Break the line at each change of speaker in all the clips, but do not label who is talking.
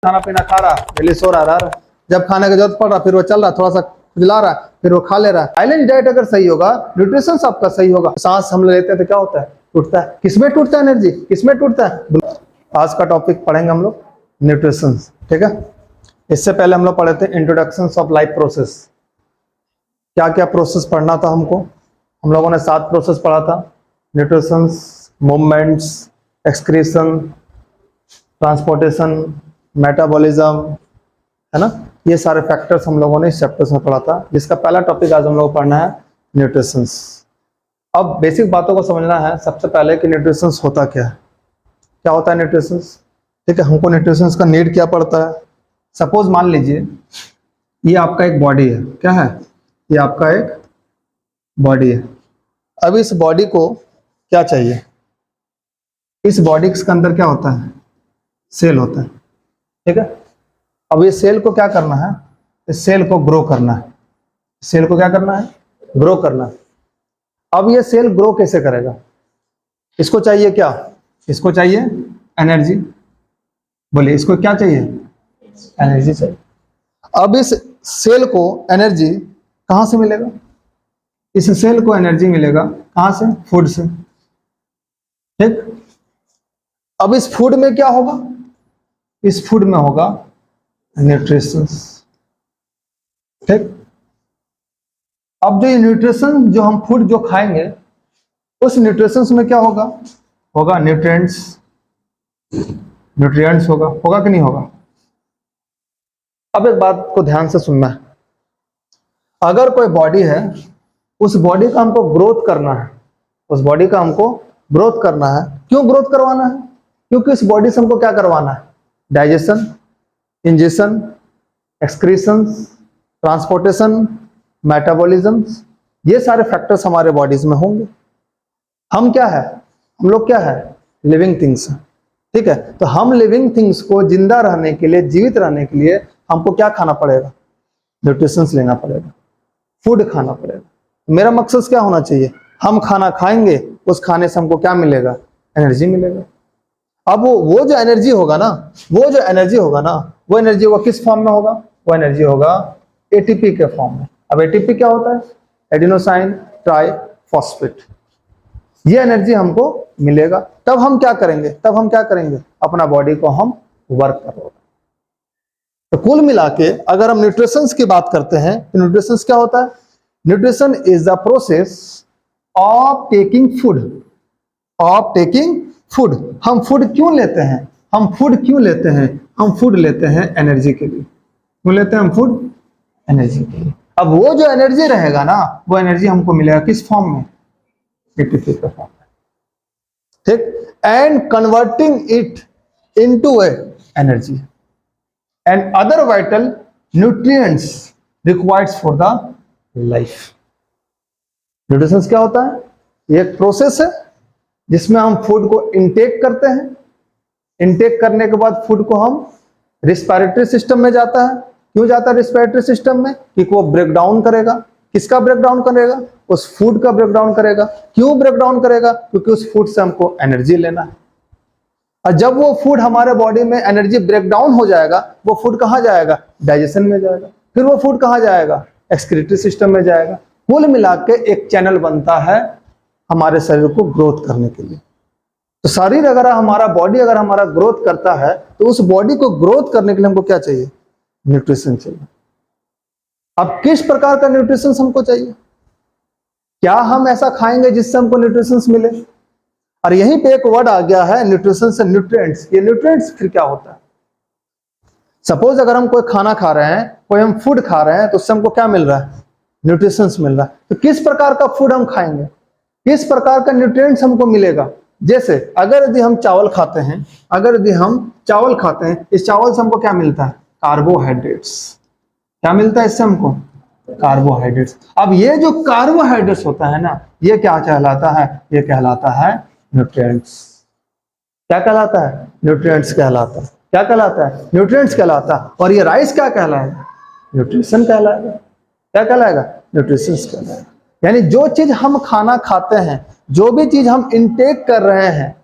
खाना पीना खा रहा, डेली सो रहा, जब खाने की जरूरत पड़ रहा फिर वो चल रहा, थोड़ा सा खुजला रहा, फिर वो खा ले रहा। बैलेंस डाइट अगर सही होगा, न्यूट्रिशन आपका सही होगा, सांस हम लेते हैं तो क्या होता है, टूटता है। किसमें टूटता है एनर्जी, किसमें टूटता है? आज का टॉपिक पढ़ेंगे हम लोग न्यूट्रिशन, ठीक है। इससे पहले हम लोग पढ़े थे इंट्रोडक्शन ऑफ लाइफ प्रोसेस। क्या क्या प्रोसेस पढ़ना था हमको, हम लोगों ने 7 प्रोसेस पढ़ा था। Nutrition, movements, excretion, transportation, metabolism, है ना, ये सारे फैक्टर्स हम लोगों ने इस चैप्टर में पढ़ा था, जिसका पहला टॉपिक आज हम लोग पढ़ना है न्यूट्रिशन। अब बेसिक बातों को समझना है सबसे पहले कि न्यूट्रिशन होता क्या है, क्या होता है न्यूट्रिशन, ठीक है। हमको न्यूट्रिशन का नीड क्या पड़ता है। सपोज मान लीजिए ये आपका एक बॉडी है, क्या है, ये आपका एक बॉडी है। अब इस बॉडी को क्या चाहिए, इस बॉडी के अंदर क्या होता है, सेल होता है, ठीक है। अब ये सेल को क्या करना है, इस सेल को ग्रो करना है, सेल को क्या करना है, ग्रो करना है। अब ये सेल ग्रो कैसे करेगा, इसको चाहिए क्या, इसको चाहिए एनर्जी। बोलिए इसको क्या चाहिए, एनर्जी चाहिए। अब इस सेल को एनर्जी कहां से मिलेगा, इस सेल को एनर्जी मिलेगा कहां से, फूड से, ठीक। अब इस फूड में क्या होगा, इस फूड में होगा न्यूट्रिशन, ठीक। अब जो ये न्यूट्रिशन, जो हम फूड जो खाएंगे, उस न्यूट्रिशन में क्या होगा, होगा न्यूट्रिएंट्स, न्यूट्रिएंट्स होगा कि नहीं होगा। अब एक बात को ध्यान से सुनना है, अगर कोई बॉडी है, उस बॉडी का हमको ग्रोथ करना है, उस बॉडी का हमको ग्रोथ करना है। क्यों ग्रोथ करवाना है, क्योंकि इस बॉडी से हमको क्या करवाना है, digestion, ingestion, excretion, transportation, metabolism, ये सारे फैक्टर्स हमारे बॉडीज में होंगे। हम क्या है, हम लोग क्या है, लिविंग थिंग्स, ठीक है। तो हम लिविंग थिंग्स को जिंदा रहने के लिए, जीवित रहने के लिए हमको क्या खाना पड़ेगा, न्यूट्रिशन लेना पड़ेगा, फूड खाना पड़ेगा। मेरा मकसद क्या होना चाहिए, हम खाना खाएंगे, उस खाने से हमको क्या मिलेगा, एनर्जी मिलेगा। अब वो जो एनर्जी होगा ना, वो जो एनर्जी होगा ना, वो एनर्जी होगा किस फॉर्म में होगा, वो एनर्जी होगा एटीपी के फॉर्म में। अब एटीपी क्या होता है, एडिनोसाइन ट्राइफॉस्फेट। ये एनर्जी हमको मिलेगा, तब हम क्या करेंगे, तब हम क्या करेंगे, अपना बॉडी को हम वर्क करेंगे। तो कुल मिला के अगर हम न्यूट्रिशन की बात करते हैं, तो न्यूट्रिशन क्या होता है, nutrition is the process of taking food, of taking food. हम फूड क्यों लेते हैं, हम फूड क्यों लेते हैं, हम फूड लेते हैं एनर्जी के लिए। क्यों लेते हैं हम फूड, एनर्जी के लिए। अब वो जो एनर्जी रहेगा ना, वो एनर्जी हमको मिलेगा किस फॉर्म में, एटीपी के फॉर्म में, ठीक। And converting it into energy and other vital nutrients required for the life. Nutrition क्या होता है, ये एक प्रोसेस है जिसमें हम फूड को इनटेक करते हैं। इनटेक करने के बाद फूड को हम रिस्पिरेटरी सिस्टम में जाता है। क्यों जाता है रिस्पिरेटरी सिस्टम में, क्योंकि वो ब्रेक डाउन करेगा। किसका ब्रेक डाउन करेगा, उस फूड का ब्रेक डाउन करेगा। क्यों ब्रेक डाउन करेगा, क्योंकि उस फूड से हमको एनर्जी लेना है। और जब वो फूड हमारे बॉडी में एनर्जी ब्रेक डाउन हो जाएगा, वो फूड कहाँ जाएगा, डाइजेशन में जाएगा। फिर वो फूड कहाँ जाएगा, एक्सक्रीटरी सिस्टम में जाएगा। कुल मिला के एक चैनल बनता है हमारे शरीर को ग्रोथ करने के लिए। तो शरीर अगर हमारा, बॉडी अगर हमारा ग्रोथ करता है, तो उस बॉडी को ग्रोथ करने के लिए हमको क्या चाहिए, न्यूट्रिशन चाहिए। अब किस प्रकार का न्यूट्रिशन हमको चाहिए, क्या हम ऐसा खाएंगे जिससे हमको न्यूट्रिशन मिले। और यहीं पे एक वर्ड आ गया है न्यूट्रिशन से न्यूट्रिएंट्स। ये न्यूट्रिएंट्स फिर क्या होता है, सपोज अगर हम कोई खाना खा रहे हैं, कोई हम फूड खा रहे हैं, तो उससे हमको क्या मिल रहा है, न्यूट्रिशन मिल रहा है। तो किस प्रकार का फूड हम खाएंगे, किस प्रकार का न्यूट्रिएंट्स हमको मिलेगा। जैसे अगर यदि हम चावल खाते हैं, अगर यदि हम चावल खाते हैं, इस चावल से हमको क्या मिलता है, कार्बोहाइड्रेट्स। क्या मिलता है इससे हमको, कार्बोहाइड्रेट्स। अब ये जो कार्बोहाइड्रेट्स होता है ना, ये क्या कहलाता है, ये कहलाता है न्यूट्रिएंट्स। क्या कहलाता है, न्यूट्रिएंट्स कहलाता है। क्या कहलाता है, न्यूट्रिएंट्स कहलाता है। और ये राइस क्या कहलाएगा, न्यूट्रिशन कहलाएगा। क्या कहलाएगा, न्यूट्रिशन कहलाएगा। यानी जो चीज हम खाना खाते हैं, जो भी चीज हम इंटेक कर रहे हैं,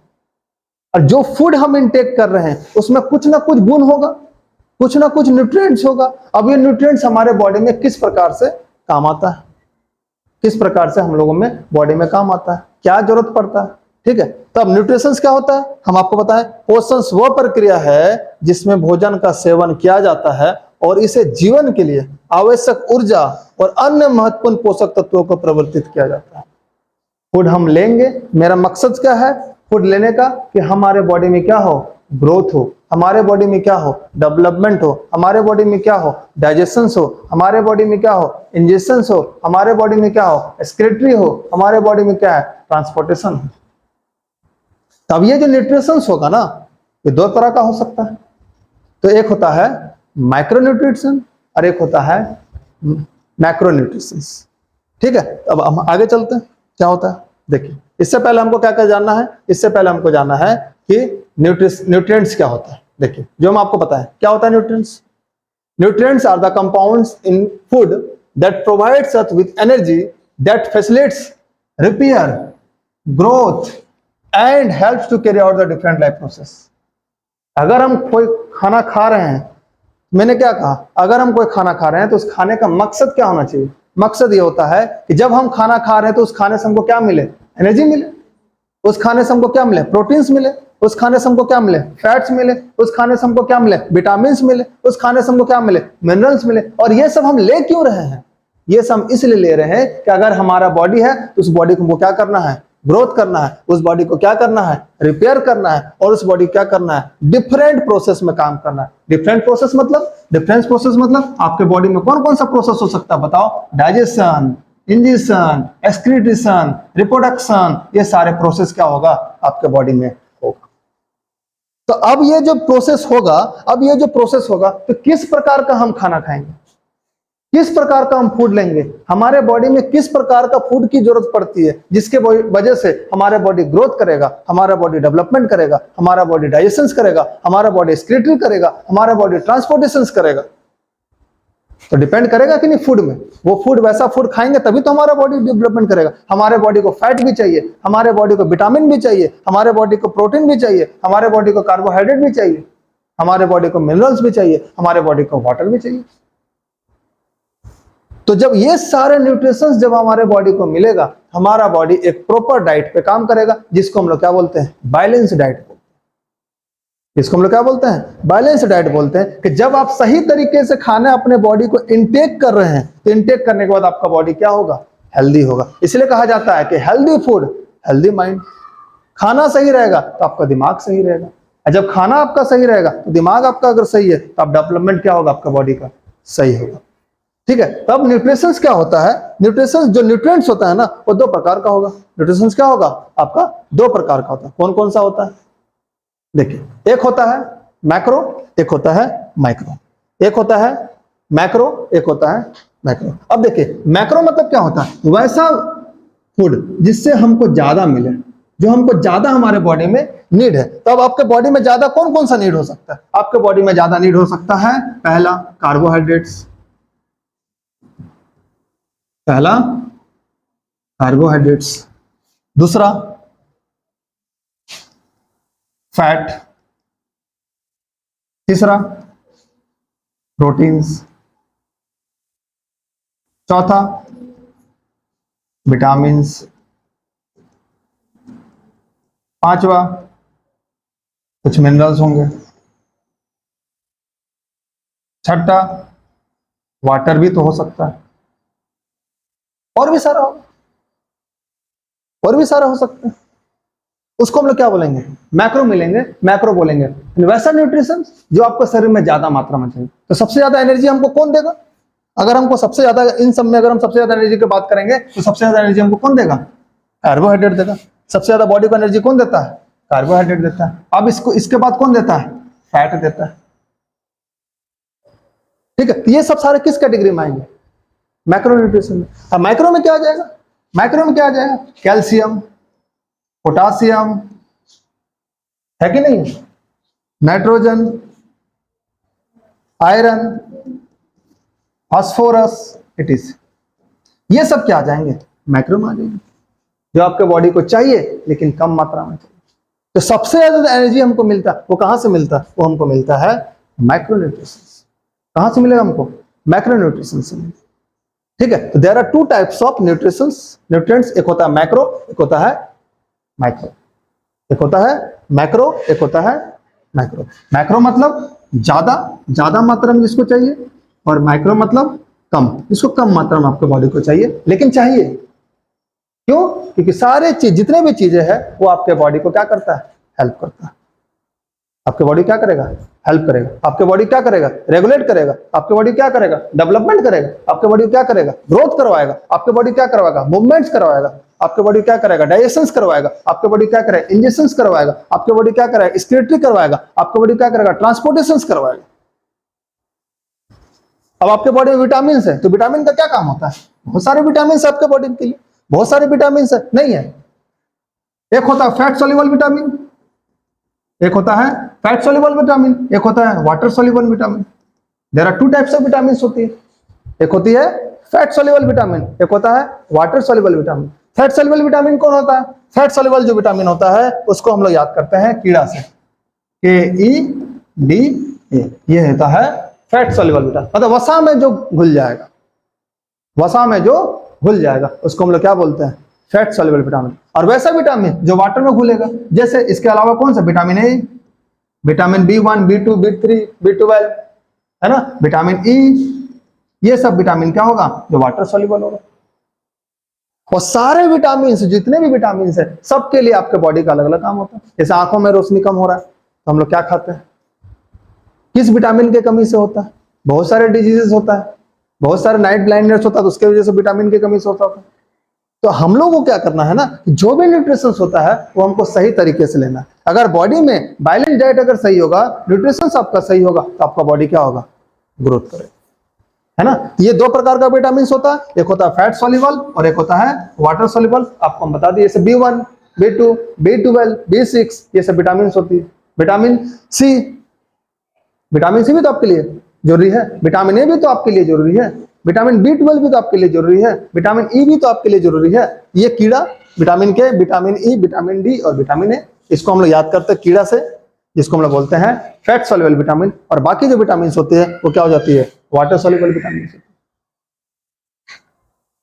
और जो फूड हम इंटेक कर रहे हैं, उसमें कुछ ना कुछ गुण होगा। कुछ ना कुछ न्यूट्रिएंट्स होगा। अब ये न्यूट्रिएंट्स हमारे बॉडी में किस प्रकार से काम आता है, किस प्रकार से हम लोगों में बॉडी में काम आता है, क्या जरूरत पड़ता है, ठीक है। तो अब न्यूट्रिशंस क्या होता है, हम आपको बताएं, पोषण वह प्रक्रिया है जिसमें भोजन का सेवन किया जाता है और इसे जीवन के लिए आवश्यक ऊर्जा और अन्य महत्वपूर्ण पोषक तत्वों को प्रवर्तित किया जाता है। फूड हम लेंगे, मेरा मकसद क्या है फूड लेने का, कि हमारे बॉडी में क्या हो, ग्रोथ हो, हमारे बॉडी में क्या हो, डेवलपमेंट हो, हमारे बॉडी में क्या हो, डाइजेशन हो, हमारे बॉडी में क्या हो, इंजेक्शन हो, हमारे बॉडी में क्या हो, एक्सक्रीटरी हो, हमारे बॉडी में क्या है, ट्रांसपोर्टेशन हो। तब ये जो न्यूट्रिशन होगा ना, ये दो तरह का हो सकता है। तो एक होता है माइक्रोन्यूट्रिशन और एक होता है मैक्रोन्यूट्रिशन, ठीक है। अब हम आगे चलते हैं, क्या होता है देखिए। इससे पहले हमको क्या क्या जानना है, इससे पहले हमको जानना है कि न्यूट्रिएंट्स क्या होता है। देखिए जो हम आपको पता है क्या होता है nutrients. Nutrients are the compounds in food that provides us with energy that facilitates repair, growth and helps to carry out the different life process. अगर हम कोई खाना खा रहे हैं, मैंने क्या कहा, अगर हम कोई खाना खा रहे हैं तो उस खाने का मकसद क्या होना चाहिए। मकसद ये होता है कि जब हम खाना खा रहे हैं तो उस खाने से हमको क्या मिले, एनर्जी मिले, उस खाने से हमको क्या मिले, प्रोटीन्स मिले, उस खाने से हमको क्या मिले, फैट्स मिले, उस खाने से हमको क्या मिले, विटामिन मिले, उस खाने से हमको क्या मिले, मिनरल्स मिले। और ये सब हम ले क्यों रहे हैं, ये सब हम इसलिए ले रहे हैं कि अगर हमारा बॉडी है तो उस बॉडी को हमको क्या करना है, ग्रोथ करना है, उस बॉडी को क्या करना है, रिपेयर करना है, और उस बॉडी क्या करना है, डिफरेंट प्रोसेस में काम करना है। डिफरेंट प्रोसेस मतलब, डिफरेंट प्रोसेस मतलब आपके बॉडी में कौन कौन सा प्रोसेस हो सकता है बताओ, डाइजेशन, इंजेक्शन, एक्सक्रीटेशन, रिप्रोडक्शन, ये सारे प्रोसेस क्या होगा आपके बॉडी में होगा। तो अब ये जो प्रोसेस होगा, अब ये जो प्रोसेस होगा तो किस प्रकार का हम खाना खाएंगे, किस प्रकार का हम फूड लेंगे, हमारे बॉडी में किस प्रकार का फूड की जरूरत पड़ती है जिसके वजह से हमारा बॉडी ग्रोथ करेगा, हमारा बॉडी डेवलपमेंट करेगा, हमारा बॉडी डाइजेशन करेगा, हमारा बॉडी एक्सक्रीटरी करेगा, हमारा बॉडी ट्रांसपोर्टेशन करेगा। तो डिपेंड करेगा कि नहीं फूड में, वो फूड वैसा फूड खाएंगे तभी तो हमारा बॉडी डेवलपमेंट करेगा। हमारे बॉडी को फैट भी चाहिए, हमारे बॉडी को विटामिन भी चाहिए, हमारे बॉडी को प्रोटीन भी चाहिए, हमारे बॉडी को कार्बोहाइड्रेट भी चाहिए, हमारे बॉडी को मिनरल्स भी चाहिए, हमारे बॉडी को वाटर भी चाहिए। तो जब ये सारे न्यूट्रिशंस जब हमारे बॉडी को मिलेगा, हमारा बॉडी एक प्रॉपर डाइट पे काम करेगा, जिसको हम लोग क्या बोलते हैं, बैलेंस डाइट बोलते हैं। इसको हम लोग क्या बोलते हैं, बैलेंस डाइट बोलते हैं। कि जब आप सही तरीके से खाना अपने बॉडी को इनटेक कर रहे हैं तो इनटेक करने के बाद आपका बॉडी क्या होगा, हेल्दी होगा। इसलिए कहा जाता है कि हेल्दी फूड हेल्दी माइंड। खाना सही रहेगा तो आपका दिमाग सही रहेगा, और जब खाना आपका सही रहेगा तो दिमाग आपका अगर सही है तो आप डेवलपमेंट क्या होगा आपका बॉडी का, सही होगा, ठीक है। तब न्यूट्रिशंस क्या होता है, न्यूट्रिशंस जो न्यूट्रिएंट्स होता है ना, वो दो प्रकार का होगा। न्यूट्रिशंस क्या होगा आपका, दो प्रकार का होता है। कौन कौन सा होता है देखिए, एक होता है मैक्रो, एक होता है माइक्रो। एक होता है मैक्रो, एक होता है मैक्रो। अब देखिए मैक्रो मतलब क्या होता है, वैसा फूड जिससे हमको ज्यादा मिले, जो हमको ज्यादा हमारे बॉडी में नीड है। तो अब आपके बॉडी में ज्यादा कौन कौन सा नीड हो सकता है, आपके बॉडी में ज्यादा नीड हो सकता है, पहला कार्बोहाइड्रेट्स, पहला कार्बोहाइड्रेट्स, दूसरा फैट, तीसरा प्रोटीन्स, चौथा विटामिन्स, पांचवा कुछ मिनरल्स होंगे, छठा वाटर भी तो हो सकता है, और भी सारा होगा, और भी सारा हो सकता है। उसको हम लोग क्या बोलेंगे, मैक्रो मिलेंगे, मैक्रो बोलेंगे। वैसा न्यूट्रिशन जो आपको शरीर में ज्यादा मात्रा में चाहिए। तो सबसे ज्यादा एनर्जी हमको कौन देगा, अगर हमको सबसे ज्यादा इन सब में अगर हम सबसे ज्यादा एनर्जी की बात करेंगे तो सबसे ज्यादा एनर्जी हमको कौन देगा, कार्बोहाइड्रेट देगा। सबसे ज्यादा बॉडी को एनर्जी कौन देता है, कार्बोहाइड्रेट देता है। अब इसको इसके बाद कौन देता है, फैट देता है, ठीक है। ये सब सारे किस कैटेगरी में आएंगे, मैक्रो न्यूट्रिशन में। अब माइक्रो में क्या आ जाएगा, माइक्रो में क्या आ जाएगा, कैल्शियम, पोटासियम, है कि नहीं, नाइट्रोजन, आयरन, फास्फोरस, इट ये सब क्या आ जाएंगे, मैक्रो में आ जाएंगे, जो आपके बॉडी को चाहिए लेकिन कम मात्रा में चाहिए। तो सबसे ज्यादा एनर्जी हमको मिलता है वो कहां से मिलता है, वो हमको मिलता है मैक्रो न्यूट्रिशंस। कहां से मिलेगा हमको? मैक्रो न्यूट्रिशन से मिलेगा। ठीक है, तो there are two types of nutrients, एक होता है मैक्रो, एक होता है माइक्रो। एक होता है मैक्रो, एक होता है माइक्रो। मैक्रो मतलब ज्यादा मात्रा में जिसको चाहिए, और माइक्रो मतलब कम, जिसको कम मात्रा में आपके बॉडी को चाहिए, लेकिन चाहिए। क्यों? क्योंकि सारे चीज, जितने भी चीजें हैं, वो आपके बॉडी को क्या करता है? हेल्प करता है। आपके बॉडी क्या करेगा? हेल्प करेगा। आपके बॉडी क्या करेगा? रेगुलेट करेगा। आपके बॉडी क्या करेगा? डेवलपमेंट करेगा। आपके बॉडी क्या करेगा? ग्रोथ करवाएगा। आपके बॉडी क्या करवाएगा? मूवमेंट्स करवाएगा। आपके बॉडी क्या करेगा? डाइजेशंस करवाएगा। आपके बॉडी क्या करेगा? इंजेक्शंस करवाएगा। आपके बॉडी क्या करेगा? एक्सक्रीटरी करवाएगा। आपके बॉडी क्या करेगा? ट्रांसपोर्टेशंस करवाएगा। अब आपके बॉडी में विटामिन है, तो विटामिन का क्या काम होता है? बहुत सारे विटामिन है आपके बॉडी के लिए, बहुत सारे विटामिन है। नहीं है, एक होता है फैट सोल्यूबल विटामिन, एक होता है फैट सोल्यूबल विटामिन, एक होता है water soluble vitamin. There are two types of vitamin होती है। एक होती है फैट सोल्यूबल विटामिन, एक होता है water soluble vitamin. Fat soluble vitamin कौन होता है? फैट सोल्यूबल जो विटामिन होता है उसको हम लोग याद करते हैं कीड़ा से, KEDA, ये होता है फैट सोल्यूबल विटामिन। मतलब वसा में जो घुल जाएगा, वसा में जो घुल जाएगा उसको हम लोग क्या बोलते हैं? Fat soluble vitamin. और वैसा विटामिन जो वाटर में घुलेगा, जैसे इसके अलावा कौन सा? Vitamin A, vitamin B1, B2, B3, B12, है ना, विटामिन E, ये सब विटामिन क्या होगा? जो वाटर सोल्यूबल होगा। और सारे विटामिन, जितने भी विटामिन है, सबके लिए आपके बॉडी का अलग अलग काम होता है। जैसे आंखों में रोशनी कम हो रहा है, तो हम लोग क्या खाते हैं? किस विटामिन की कमी से होता है? बहुत सारे डिजीजेस होता है, बहुत सारे नाइट ब्लाइंडनेस होता है, तो उसके वजह से विटामिन की कमी से होता है। तो हम लोग को क्या करना है ना, जो भी न्यूट्रिशन होता है वो हमको सही तरीके से लेना है। अगर बॉडी में बैलेंस डाइट अगर सही होगा, न्यूट्रिशन आपका सही होगा, तो आपका बॉडी क्या होगा? ग्रोथ करेगा, है ना। ये दो प्रकार का विटामिन होता है, एक होता है फैट सोल्यूबल और एक होता है वाटर सोल्यूबल। आपको हम बता दिए, जैसे B1, B2, B12, B6, ये सब विटामिन होती है। विटामिन सी, विटामिन सी भी तो आपके लिए जरूरी है। विटामिन ए भी तो आपके लिए जरूरी है। विटामिन B12 भी तो आपके लिए जरूरी है। विटामिन ई भी तो आपके लिए जरूरी है। ये कीड़ा, विटामिन के, विटामिन ई, विटामिन डी और विटामिन ए, इसको हम लोग याद करते हैं कीड़ा से, जिसको हम लोग बोलते हैं फैट सोल्यूबल विटामिन। और बाकी जो विटामिन होते हैं वो क्या हो जाती है? Water soluble vitamin.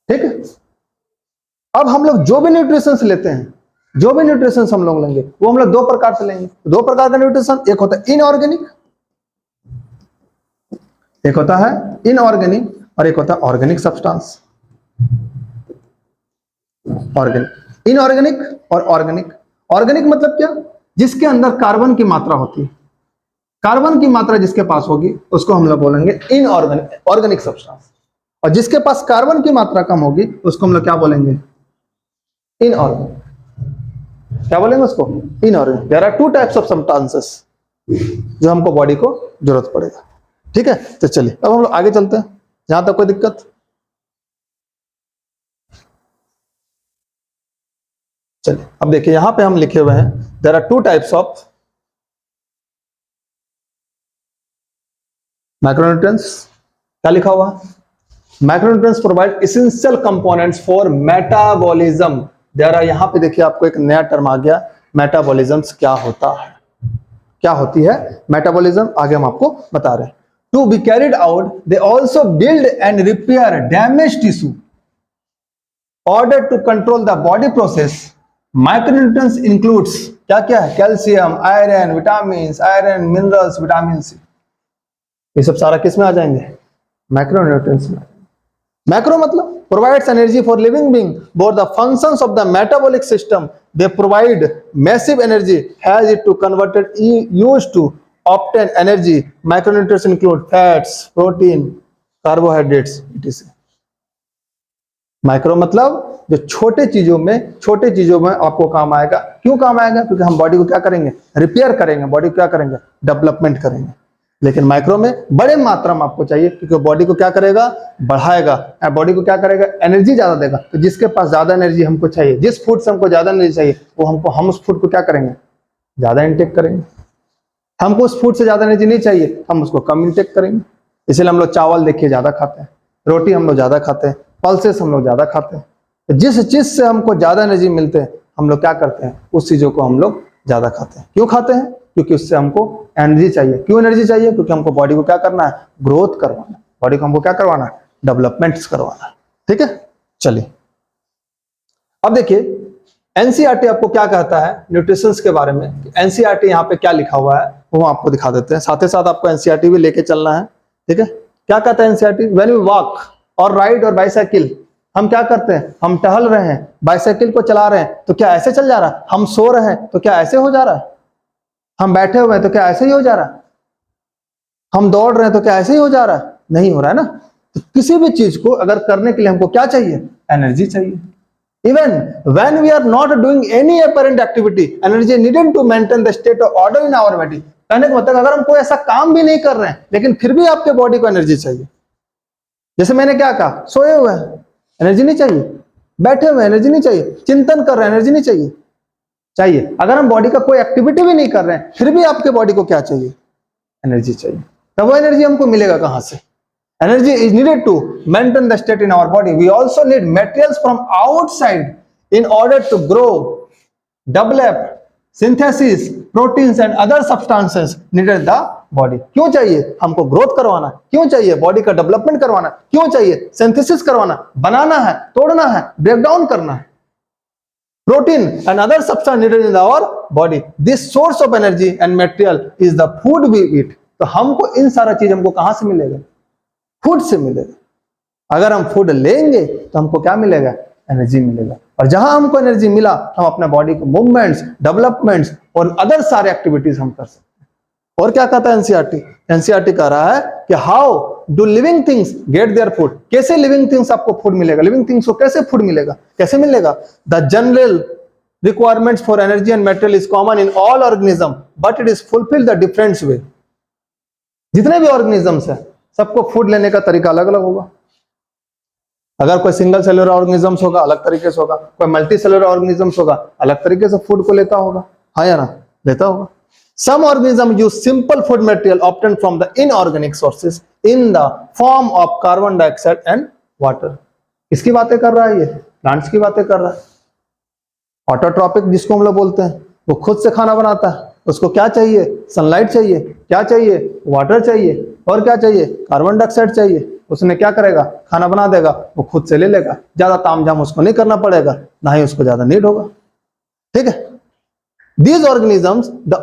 ठीक है। अब हम लोग जो भी न्यूट्रिशन लेते हैं, जो भी न्यूट्रिशन हम लोग लेंगे, वो हम लोग दो प्रकार से लेंगे। दो प्रकार का न्यूट्रिशन, एक होता है इनऑर्गेनिक, एक होता है इनऑर्गेनिक, और एक होता है ऑर्गेनिक सब्सटेंस। ऑर्गेनिक, इनऑर्गेनिक और ऑर्गेनिक। ऑर्गेनिक मतलब क्या? जिसके अंदर कार्बन की मात्रा होती है, कार्बन की मात्रा जिसके पास होगी उसको हम लोग बोलेंगे इनऑर्गेनिक, ऑर्गेनिक सब्सटेंस। और जिसके पास कार्बन की मात्रा कम होगी उसको हम लोग क्या बोलेंगे? इनऑर्गेनिक। क्या बोलेंगे उसको? Inorganic. There are two types of substances जो हमको बॉडी को जरूरत पड़ेगा। ठीक है, तो चलिए अब हम लोग आगे चलते हैं। यहां तक कोई दिक्कत? चलिए अब देखिए, यहां पे हम लिखे हुए हैं there are two types of macronutrients. क्या लिखा हुआ? Macronutrients provide essential components for metabolism. There are, यहां पे देखिए आपको एक नया टर्म आ गया, मेटाबॉलिज्म क्या होता है, क्या होती है मेटाबॉलिज्म, आगे हम आपको बता रहे हैं। To be carried out, they also build and repair damaged tissue. Order to control the body process, micronutrients includes क्या क्या है? Calcium, iron, vitamin, iron, minerals, vitamin C. ये सब सारा किस में आ जाएंगे? मैक्रोन्यूट्रिएंट्स में। मैक्रो मतलब provides energy for living being, both the functions of the metabolic system. They provide massive energy, has it to converted used to obtain energy. Micronutrients include fats, protein, carbohydrates, etc. Micro मतलब जो छोटे चीजों में आपको काम आएगा। क्यों काम आएगा? क्योंकि हम बॉडी को क्या करेंगे? रिपेयर करेंगे, बॉडी को क्या करेंगे? डेवलपमेंट करेंगे। लेकिन माइक्रो में बड़े मात्रा में आपको चाहिए, क्योंकि बॉडी को क्या करेगा? बढ़ाएगा। बॉडी को क्या करेगा? एनर्जी ज्यादा देगा। तो जिसके पास ज्यादा एनर्जी हमको चाहिए, जिस फूड से हमको ज्यादा एनर्जी चाहिए, वो हम उस फूड को क्या करेंगे? ज्यादा इंटेक करेंगे। हमको उस फूड से ज्यादा एनर्जी नहीं चाहिए, हम उसको कम इंटेक करेंगे। इसलिए हम लोग चावल देखिए ज्यादा खाते हैं, रोटी हम लोग ज्यादा खाते हैं, पल्सेस हम लोग ज्यादा खाते हैं। तो जिस चीज से हमको ज्यादा एनर्जी मिलते हैं, हम लोग क्या करते हैं? उस चीजों को हम लोग ज्यादा खाते हैं। क्यों खाते हैं? क्योंकि उससे हमको एनर्जी चाहिए। क्यों एनर्जी चाहिए? क्योंकि हमको बॉडी को क्या करना है? ग्रोथ करवाना है। बॉडी को हमको क्या करवाना है? डेवलपमेंट्स करवाना है। ठीक है, चलिए अब देखिए एनसीईआरटी आपको क्या कहता है न्यूट्रिशन के बारे में। एनसीईआरटी यहाँ पे क्या लिखा हुआ है वो आपको दिखा देते हैं, साथ ही साथ आपको एनसीईआरटी भी लेके चलना है। ठीक है, क्या कहता है एनसीईआरटी? व्हेन वी वॉक और राइड और बाइसाइकिल, हम क्या करते हैं? हम टहल रहे हैं, बाइसाइकिल को चला रहे हैं, तो क्या ऐसे चल जा रहा है? हम सो रहे हैं तो क्या ऐसे हो जा रहा है? हम बैठे हुए हैं तो क्या ऐसे ही हो जा रहा है? हम दौड़ रहे हैं तो क्या ऐसे ही हो जा रहा है? नहीं हो रहा है ना। तो किसी भी चीज को अगर करने के लिए हमको क्या चाहिए? एनर्जी चाहिए। Even when we are not doing any apparent activity, energy needed to maintain the state of order in our body. कहने का मतलब अगर हम कोई ऐसा काम भी नहीं कर रहे हैं लेकिन फिर भी आपके बॉडी को एनर्जी चाहिए। जैसे मैंने क्या कहा, सोए हुए हैं, एनर्जी नहीं चाहिए? बैठे हुए एनर्जी नहीं चाहिए? चिंतन कर रहे हैं, एनर्जी नहीं चाहिए? चाहिए। अगर हम बॉडी का कोई एक्टिविटी भी नहीं कर रहे हैं फिर भी आपके बॉडी को क्या चाहिए? एनर्जी चाहिए। तब वो एनर्जी हमको मिलेगा कहां से? Energy is needed to maintain the state in our body. We also need materials from outside in order to grow, develop, synthesis, proteins and other substances needed in the body. क्यों चाहिए? हमको growth करवाना। क्यों चाहिए? Body का development करवाना। क्यों चाहिए? सिंथेसिस करवाना, बनाना है, तोड़ना है, ब्रेक डाउन करना है। Protein and other substance needed in our body. This source of energy and material is the food we eat. तो हमको इन सारा चीज हमको कहां से मिलेगा? फूड से मिलेगा। अगर हम फूड लेंगे तो हमको क्या मिलेगा? एनर्जी मिलेगा। और जहां हमको एनर्जी मिला हम अपने बॉडी के मूवमेंट्स, डेवलपमेंट्स और अदर सारे एक्टिविटीज हम कर सकते हैं। और क्या कहता है एनसीईआरटी? एनसीईआरटी कह रहा है कि how do living things get their food. कैसे लिविंग थिंग्स आपको फूड मिलेगा? लिविंग थिंग्स को कैसे फूड मिलेगा? कैसे मिलेगा? The general requirements for energy and material is common in all organism but it is fulfilled the different way. जितने भी ऑर्गेनिजम्स है सबको फूड लेने का तरीका अलग अलग होगा। अगर कोई सिंगल सेलुलर ऑर्गेनिजम्स होगा अलग तरीके से होगा, कोई मल्टी सेलुलर ऑर्गेनिजम्स होगा अलग तरीके से फूड को लेता होगा। हाँ या ना? लेता होगा। Some organism use simple food material obtained from the inorganic sources in the form of carbon dioxide and water. किसकी बातें कर रहा है ये? प्लांट्स की बातें कर रहा है। ऑटोट्रॉपिक जिसको हम लोग बोलते हैं, वो खुद से खाना बनाता है। उसको क्या चाहिए? सनलाइट चाहिए। क्या चाहिए? वाटर चाहिए। और क्या चाहिए? कार्बन डाइऑक्साइड चाहिए। उसने क्या करेगा? खाना बना देगा, वो खुद से ले लेगा। ज्यादा तामझाम उसको नहीं करना पड़ेगा, ना ही उसको ज्यादा नीड होगा। ठीक है, these organisms the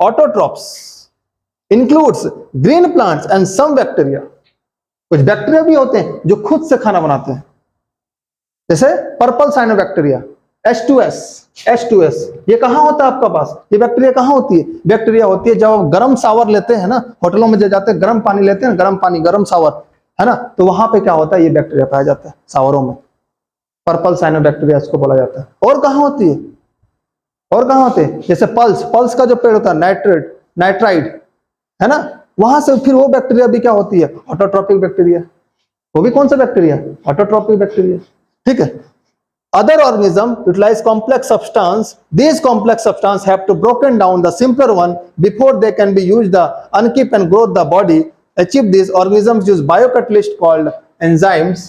autotrophs includes green plants and some bacteria. कुछ बैक्टीरिया भी होते हैं जो खुद से खाना बनाते हैं, जैसे पर्पल साइनोबैक्टीरिया, H2S। ये कहां होता है आपका पास? ये बैक्टीरिया कहां होती है? बैक्टीरिया होती है जब गर्म शावर लेते हैं ना, होटलों में जो जाते हैं गर्म पानी लेते हैं, गर्म पानी, गर्म शावर, है ना, तो वहां पे क्या होता है? ये बैक्टीरिया पाया जाता है शावरों में। पर्पल साइनोबैक्टीरिया इसको बोला जाता है। और कहां होती है? और कहां होते हैं? जैसे पल्स का जो पेड़ होता है, नाइट्राइड, है ना, वहां से फिर वो बैक्टीरिया भी क्या होती है? Autotrophic bacteria. वो भी कौन सा बैक्टीरिया? Autotrophic bacteria. ठीक है। Other organisms utilize complex substance. These complex substances have to broken down the simpler one before they can be used to unkeep and grow the body. Achieve these organisms use biocatalysts called enzymes.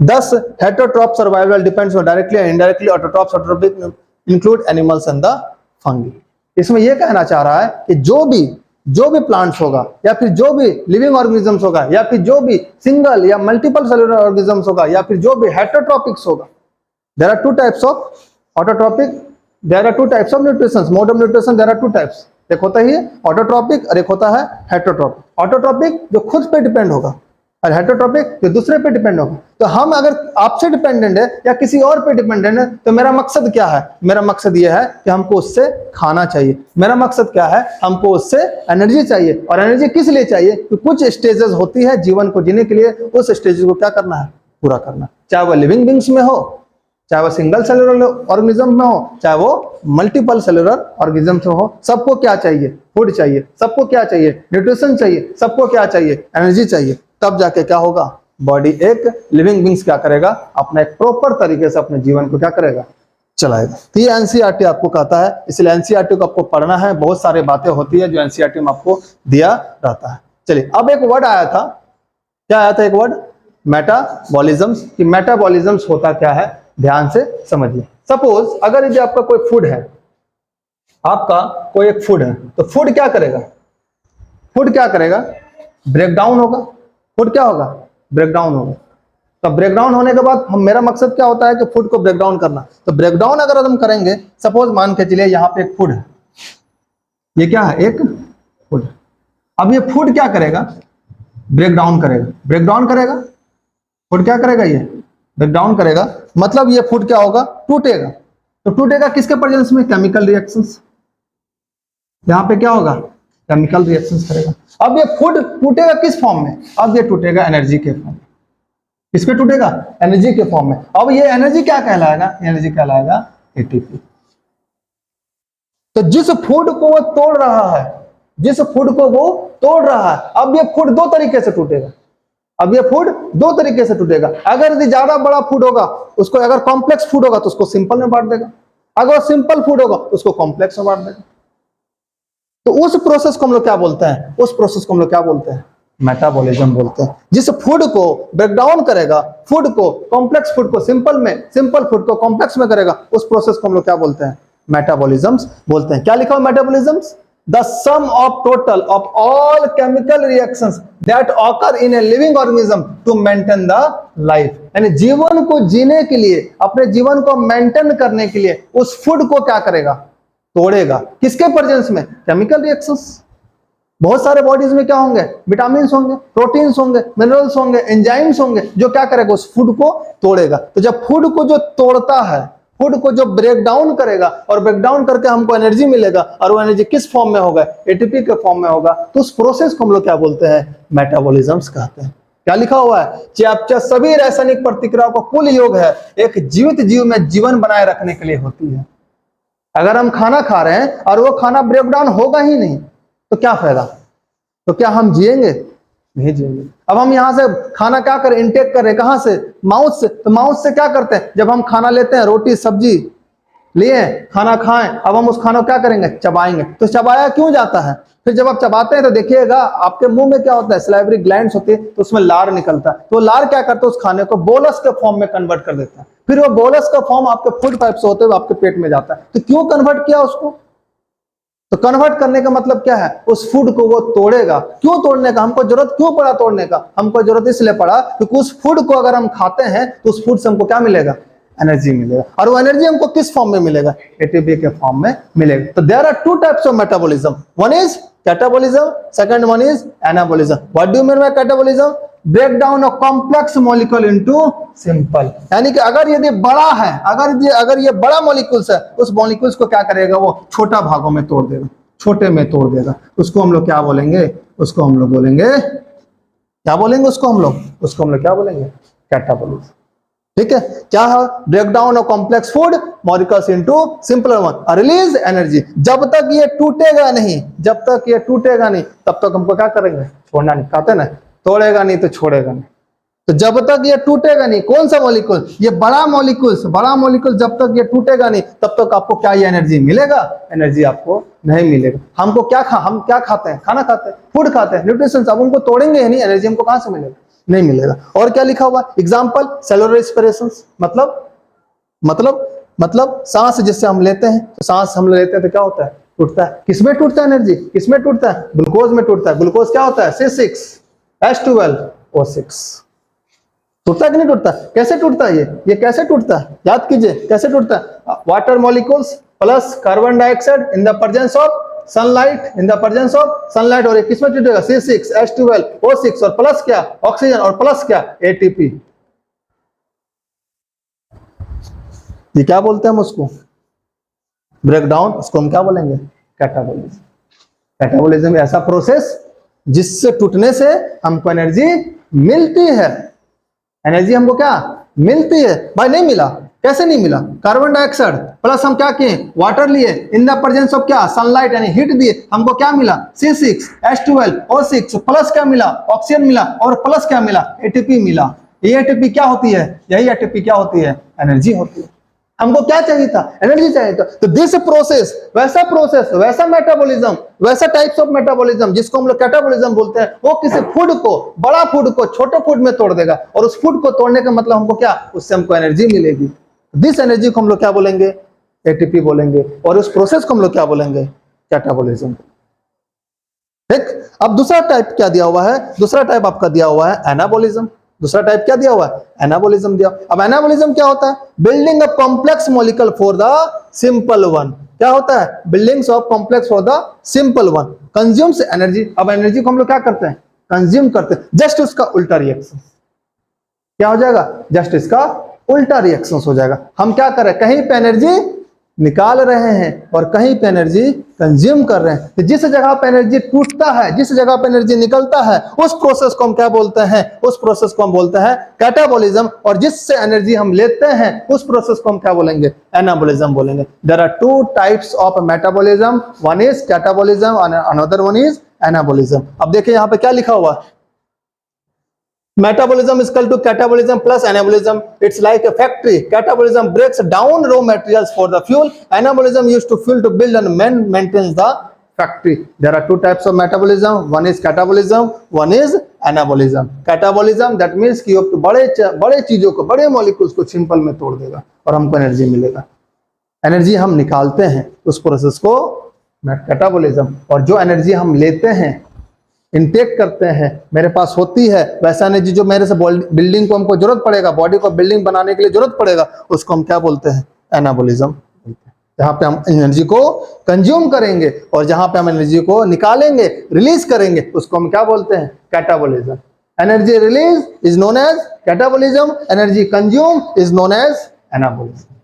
Thus, heterotroph survival depends on directly and indirectly. Autotrophic include animals and the fungi. इसमें यह कहना चाह रहा है कि जो भी plants होगा या फिर जो भी लिविंग ऑर्गेनिजम्स होगा या फिर जो भी सिंगल या मल्टीपल सेलुलर ऑर्गेनिजम्स होगा या फिर जो भी हेटरोट्रॉपिक्स होगा, there are two types of autotrophic, there are two types of nutritions, mode of nutrition, there are two types. एक होता है ऑटोट्रॉपिक और एक होता है हेटरोट्रॉपिक। ऑटोट्रॉपिक जो खुद पे डिपेंड होगा और हेटरोट्रॉपिक जो दूसरे पे डिपेंड होगा। तो हम अगर आपसे डिपेंडेंट है या किसी और पे डिपेंडेंट है तो मेरा मकसद क्या है? मेरा मकसद यह है कि हमको उससे खाना चाहिए। मेरा मकसद क्या है? हमको उससे एनर्जी चाहिए। और एनर्जी किस लिए चाहिए? तो कुछ स्टेजेस होती है जीवन को जीने के लिए, उस स्टेजेस को क्या करना है? पूरा करना। चाहे वो लिविंग बींग्स में हो, चाहे वो सिंगल सेलुलर ऑर्गेनिज्म में हो, चाहे वो मल्टीपल सेलुलर ऑर्गेनिज्म में हो, सबको क्या चाहिए? फूड चाहिए। सबको क्या चाहिए? न्यूट्रिशन चाहिए। सबको क्या चाहिए? एनर्जी चाहिए। तब जाके क्या होगा? बॉडी एक लिविंग बींग्स क्या करेगा? अपना एक प्रॉपर तरीके से अपने जीवन को क्या करेगा? चलाएगा। तो ये एनसीईआरटी आपको कहता है, इसलिए एनसीईआरटी को आपको पढ़ना है। बहुत सारी बातें होती है जो एनसीईआरटी में आपको दिया रहता है। चलिए, अब एक वर्ड आया था, क्या आया था? एक वर्ड मेटाबॉलिज्म्स। कि मेटाबॉलिज्म्स होता क्या है? ध्यान से समझिए। सपोज अगर यदि आपका कोई फूड है, आपका कोई एक फूड है, तो फूड क्या करेगा, फूड क्या करेगा, ब्रेक डाउन होगा। फूड क्या होगा, ब्रेक डाउन होगा। तो ब्रेक डाउन होने के बाद हम, मेरा मकसद क्या होता है कि फूड को ब्रेक डाउन करना। तो ब्रेक डाउन अगर हम करेंगे, सपोज मान के चलिए यहाँ पे एक फूड है, ये क्या है, एक फूड। अब ये फूड क्या करेगा, ब्रेक डाउन करेगा। ब्रेक डाउन करेगा, फूड क्या करेगा, ये ब्रेक डाउन करेगा, मतलब ये फूड क्या होगा, टूटेगा। तो टूटेगा किसके प्रेजेंस में, केमिकल रिएक्शंस। यहां पे क्या होगा, केमिकल रिएक्शंस करेगा। अब ये फूड टूटेगा किस फॉर्म में, अब ये टूटेगा एनर्जी के फॉर्म में। किसमें टूटेगा, एनर्जी के फॉर्म में। अब ये एनर्जी क्या कहलाएगा, एनर्जी कहलाएगा एटीपी। तो जिस फूड को वो तोड़ रहा है, जिस फूड को वो तोड़ रहा है, अब ये फूड दो तरीके से टूटेगा। अब ये फूड दो तरीके से टूटेगा। अगर यदि ज्यादा बड़ा फूड होगा उसको, अगर कॉम्प्लेक्स फूड होगा तो उसको सिंपल में बांट देगा, अगर सिंपल फूड होगा तो उसको कॉम्प्लेक्स में बांट देगा। तो उस प्रोसेस को हम लोग क्या बोलते हैं, उस प्रोसेस को हम लोग क्या बोलते हैं, मेटाबॉलिज्म बोलते हैं। जिस फूड को ब्रेक डाउन करेगा, फूड को, कॉम्प्लेक्स फूड को सिंपल में, सिंपल फूड को कॉम्प्लेक्स में करेगा, उस प्रोसेस को हम लोग क्या बोलते हैं, मेटाबॉलिज्म्स बोलते हैं। क्या लिखा हुआ metabolisms, the sum of total of all chemical reactions that occur in a living organism to maintain the life. यानी जीवन को जीने के लिए, अपने जीवन को मेंटेन करने के लिए उस फूड को क्या करेगा, तोड़ेगा। किसके प्रेजेंस में, केमिकल रिएक्शंस। बहुत सारे बॉडीज में क्या होंगे, विटामिन होंगे, प्रोटीन्स होंगे, मिनरल्स होंगे, एंजाइम्स होंगे, जो क्या करेगा, उस फूड को तोड़ेगा। तो जब फूड को जो तोड़ता है, फूड को जो ब्रेक डाउन करेगा और ब्रेक डाउन करके हमको एनर्जी मिलेगा, और वो एनर्जी किस फॉर्म में होगा, एटीपी के फॉर्म में होगा, तो उस प्रोसेस को हम लोग क्या बोलते हैं, मेटाबॉलिज्म्स कहते हैं। क्या लिखा हुआ है, चैप्टर सभी रासायनिक प्रतिक्रियाओं का कुल योग है, एक जीवित जीव में जीवन बनाए रखने के लिए होती है। अगर हम खाना खा रहे हैं और वो खाना ब्रेक डाउन होगा ही नहीं तो क्या फायदा, तो क्या हम जिएंगे, नहीं जिएंगे। अब हम यहां से खाना क्या करें, इनटेक कर रहे हैं, कहां से, माउथ से। तो माउथ से क्या करते हैं, जब हम खाना लेते हैं, रोटी सब्जी लिए, खाना खाएं, अब हम उस खाना को क्या करेंगे, चबाएंगे। तो चबाया क्यों जाता है, फिर जब आप चबाते हैं तो देखिएगा आपके मुंह में क्या होता है, सलाइवरी ग्लैंड्स होती है, तो उसमें लार निकलता है। तो लार क्या करता है, उस खाने को बोलस के फॉर्म में कन्वर्ट कर देता है। फिर वो बोलस का फॉर्म आपके फूड पाइप से होते हुए आपके पेट में जाता है। तो क्यों कन्वर्ट किया उसको, तो कन्वर्ट करने का मतलब क्या है, उस फूड को वो तोड़ेगा। क्यों तोड़ने का, हमको जरूरत क्यों पड़ा तोड़ने का, हमको जरूरत इसलिए पड़ा क्योंकि उस फूड को अगर हम खाते हैं तो उस फूड से हमको क्या मिलेगा, एनर्जी मिलेगा। और वो एनर्जी हमको किस फॉर्म में मिलेगा, एटीपी के फॉर्म में मिलेगा। तो there are two types of metabolism, one is catabolism, second one is anabolism. What do you mean by catabolism, break down of complex molecule into simple. यानी कि अगर यदि बड़ा है, अगर ये बड़ा मॉलिक्यूल्स है, उस मॉलिक्यूल्स को क्या करेगा, वो छोटा भागों में तोड़ देगा, छोटे में तोड़ देगा। उसको हम लोग क्या बोलेंगे, उसको हम लोग बोलेंगे, क्या बोलेंगे उसको हम लोग क्या बोलेंगे, कैटाबॉलिज्म। ठीक है, क्या है, break down of complex food molecules into simpler one, release energy. जब तक ये टूटेगा नहीं, जब तक ये टूटेगा नहीं, तब तक हमको क्या करेंगे, छोड़ना नहीं, कहते ना, तोड़ेगा नहीं तो छोड़ेगा नहीं। तो जब तक ये टूटेगा नहीं, कौन सा मॉलिक्यूल, ये बड़ा मॉलिक्यूल जब तक ये टूटेगा नहीं, तब तक आपको क्या ये एनर्जी मिलेगा, एनर्जी आपको नहीं मिलेगा। हमको क्या हम क्या खाते हैं, खाना खाते हैं, फूड खाते हैं, न्यूट्रिशन। अब उनको तोड़ेंगे ही नहीं, एनर्जी हमको कहां से मिलेगा, नहीं मिलेगा। और क्या लिखा हुआ, एग्जाम्पल सेलुलर रेस्पिरेशन, मतलब सांस जिससे हम लेते हैं, तो सांस हम लेते हैं तो क्या होता है, टूटता है। किसमें टूटता है एनर्जी, किसमें टूटता है, ग्लूकोज में टूटता है। ग्लूकोज क्या होता है, C6H12O6। टूटता है कि नहीं टूटता, कैसे टूटता है ये कैसे टूटता है, याद कीजिए कैसे टूटता है। Water molecules plus carbon dioxide in the presence of sunlight, और किसमें टूटेगा, C6H12O6, और प्लस क्या, ऑक्सीजन, और प्लस क्या, एटीपी। ये क्या बोलते हैं हम उसको, ब्रेक डाउन, उसको हम क्या बोलेंगे, कैटाबॉलिज्म। कैटाबॉलिज्म ऐसा प्रोसेस जिससे टूटने से हमको एनर्जी मिलती है, एनर्जी हमको क्या मिलती है। भाई नहीं मिला, कैसे नहीं मिला, कार्बन डाइऑक्साइड प्लस हम क्या किए, वाटर लिए, इन द प्रेजेंस ऑफ क्या, सनलाइट, यानी हीट दिए, हमको क्या मिला, C6H12O6, प्लस क्या मिला, ऑक्सीजन मिला, और प्लस क्या मिला, एटीपी मिला। ये एटीपी क्या होती है, यही एटीपी क्या होती है, एनर्जी होती है। हमको क्या चाहिए था, एनर्जी चाहिए था। तो दिस प्रोसेस, वैसा मेटाबॉलिज्म, वैसा टाइप्स ऑफ मेटाबॉलिज्म जिसको हम लोग कैटाबॉलिज्म बोलते हैं, वो किसी फूड को, बड़ा फूड को छोटे फूड में तोड़ देगा। और उस फूड को तोड़ने का मतलब हमको क्या, उससे हमको एनर्जी मिलेगी। दिस एनर्जी को हम लोग क्या बोलेंगे, एटीपी बोलेंगे, और उस प्रोसेस को हम लोग क्या बोलेंगे, कैटाबॉलिज्म। ठीक, अब दूसरा टाइप क्या दिया हुआ है, दूसरा टाइप आपका दिया हुआ है एनाबॉलिज्म। दूसरा टाइप क्या दिया हुआ है, एनाबॉलिज्म दिया। अब एनाबॉलिज्म क्या होता है, building a complex molecule for the simple one. क्या होता है, buildings of complex for the simple one, consumes energy. अब एनर्जी को हम लोग क्या करते हैं, कंज्यूम करते हैं। जस्ट उसका उल्टा रिएक्शन क्या हो जाएगा, जस्ट इसका उल्टा रिएक्शन हो जाएगा। हम क्या कर रहे हैं, कहीं पे एनर्जी निकाल रहे हैं और कहीं पे एनर्जी कंज्यूम कर रहे हैं। तो जिस जगह पे एनर्जी टूटता है, जिस जगह पे एनर्जी निकलता है, उस प्रोसेस को हम क्या बोलते हैं, उस प्रोसेस को हम बोलते हैं कैटाबॉलिज्म। और जिससे एनर्जी हम लेते हैं, उस प्रोसेस को हम क्या बोलेंगे, एनाबॉलिज्म बोलेंगे। There are two types of metabolism, one is catabolism और अनदर वन इज एनाबॉलिज्म। अब देखिए यहाँ पे क्या लिखा हुआ है, Metabolism is equal to catabolism plus anabolism. It's like a factory. Catabolism breaks down raw materials for the fuel. Anabolism used to fuel to build and maintains the factory. There are two types of metabolism. One is catabolism, one is anabolism. Catabolism that means कि बड़े चीजों को, बड़े molecules को simple में तोड़ देगा और हमको एनर्जी मिलेगा। एनर्जी हम निकालते हैं, उस प्रोसेस को कैटाबॉलिज्म। और जो एनर्जी हम लेते हैं, इनटेक करते हैं, मेरे पास होती है, वैसा एनर्जी जो मेरे से बिल्डिंग को हमको जरूरत पड़ेगा, बॉडी को बिल्डिंग बनाने के लिए जरूरत पड़ेगा, उसको हम क्या बोलते हैं, एनाबॉलिज्म बोलते हैं। जहां पे हम एनर्जी को कंज्यूम करेंगे और जहां पे हम एनर्जी को निकालेंगे, रिलीज करेंगे, उसको हम क्या बोलते हैं, catabolism. Energy release is known as catabolism, energy consume is known as anabolism.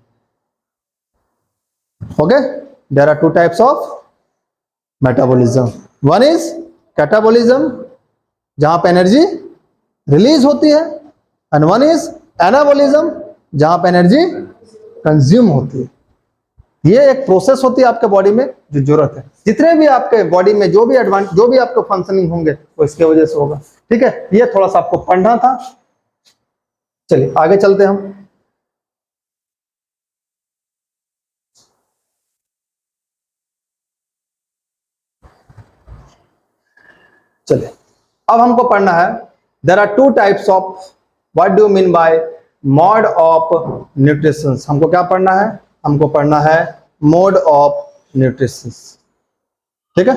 Okay, there are two types of metabolism. One is catabolism जहां पे एनर्जी रिलीज होती है, एंड वन इज एनाबॉलिज्म जहां पे एनर्जी कंज्यूम होती है। ये एक प्रोसेस होती है आपके बॉडी में जो जरूरत है। जितने भी आपके बॉडी में जो भी आपके फंक्शनिंग होंगे वो इसके वजह से होगा। ठीक है, ये थोड़ा सा आपको पढ़ना था। चलिए आगे चलते हम। चलिए अब हमको पढ़ना है, there are two types of, what do you mean by mode of nutrition. हमको क्या पढ़ना है, हमको पढ़ना है मोड ऑफ न्यूट्रिशन। ठीक है,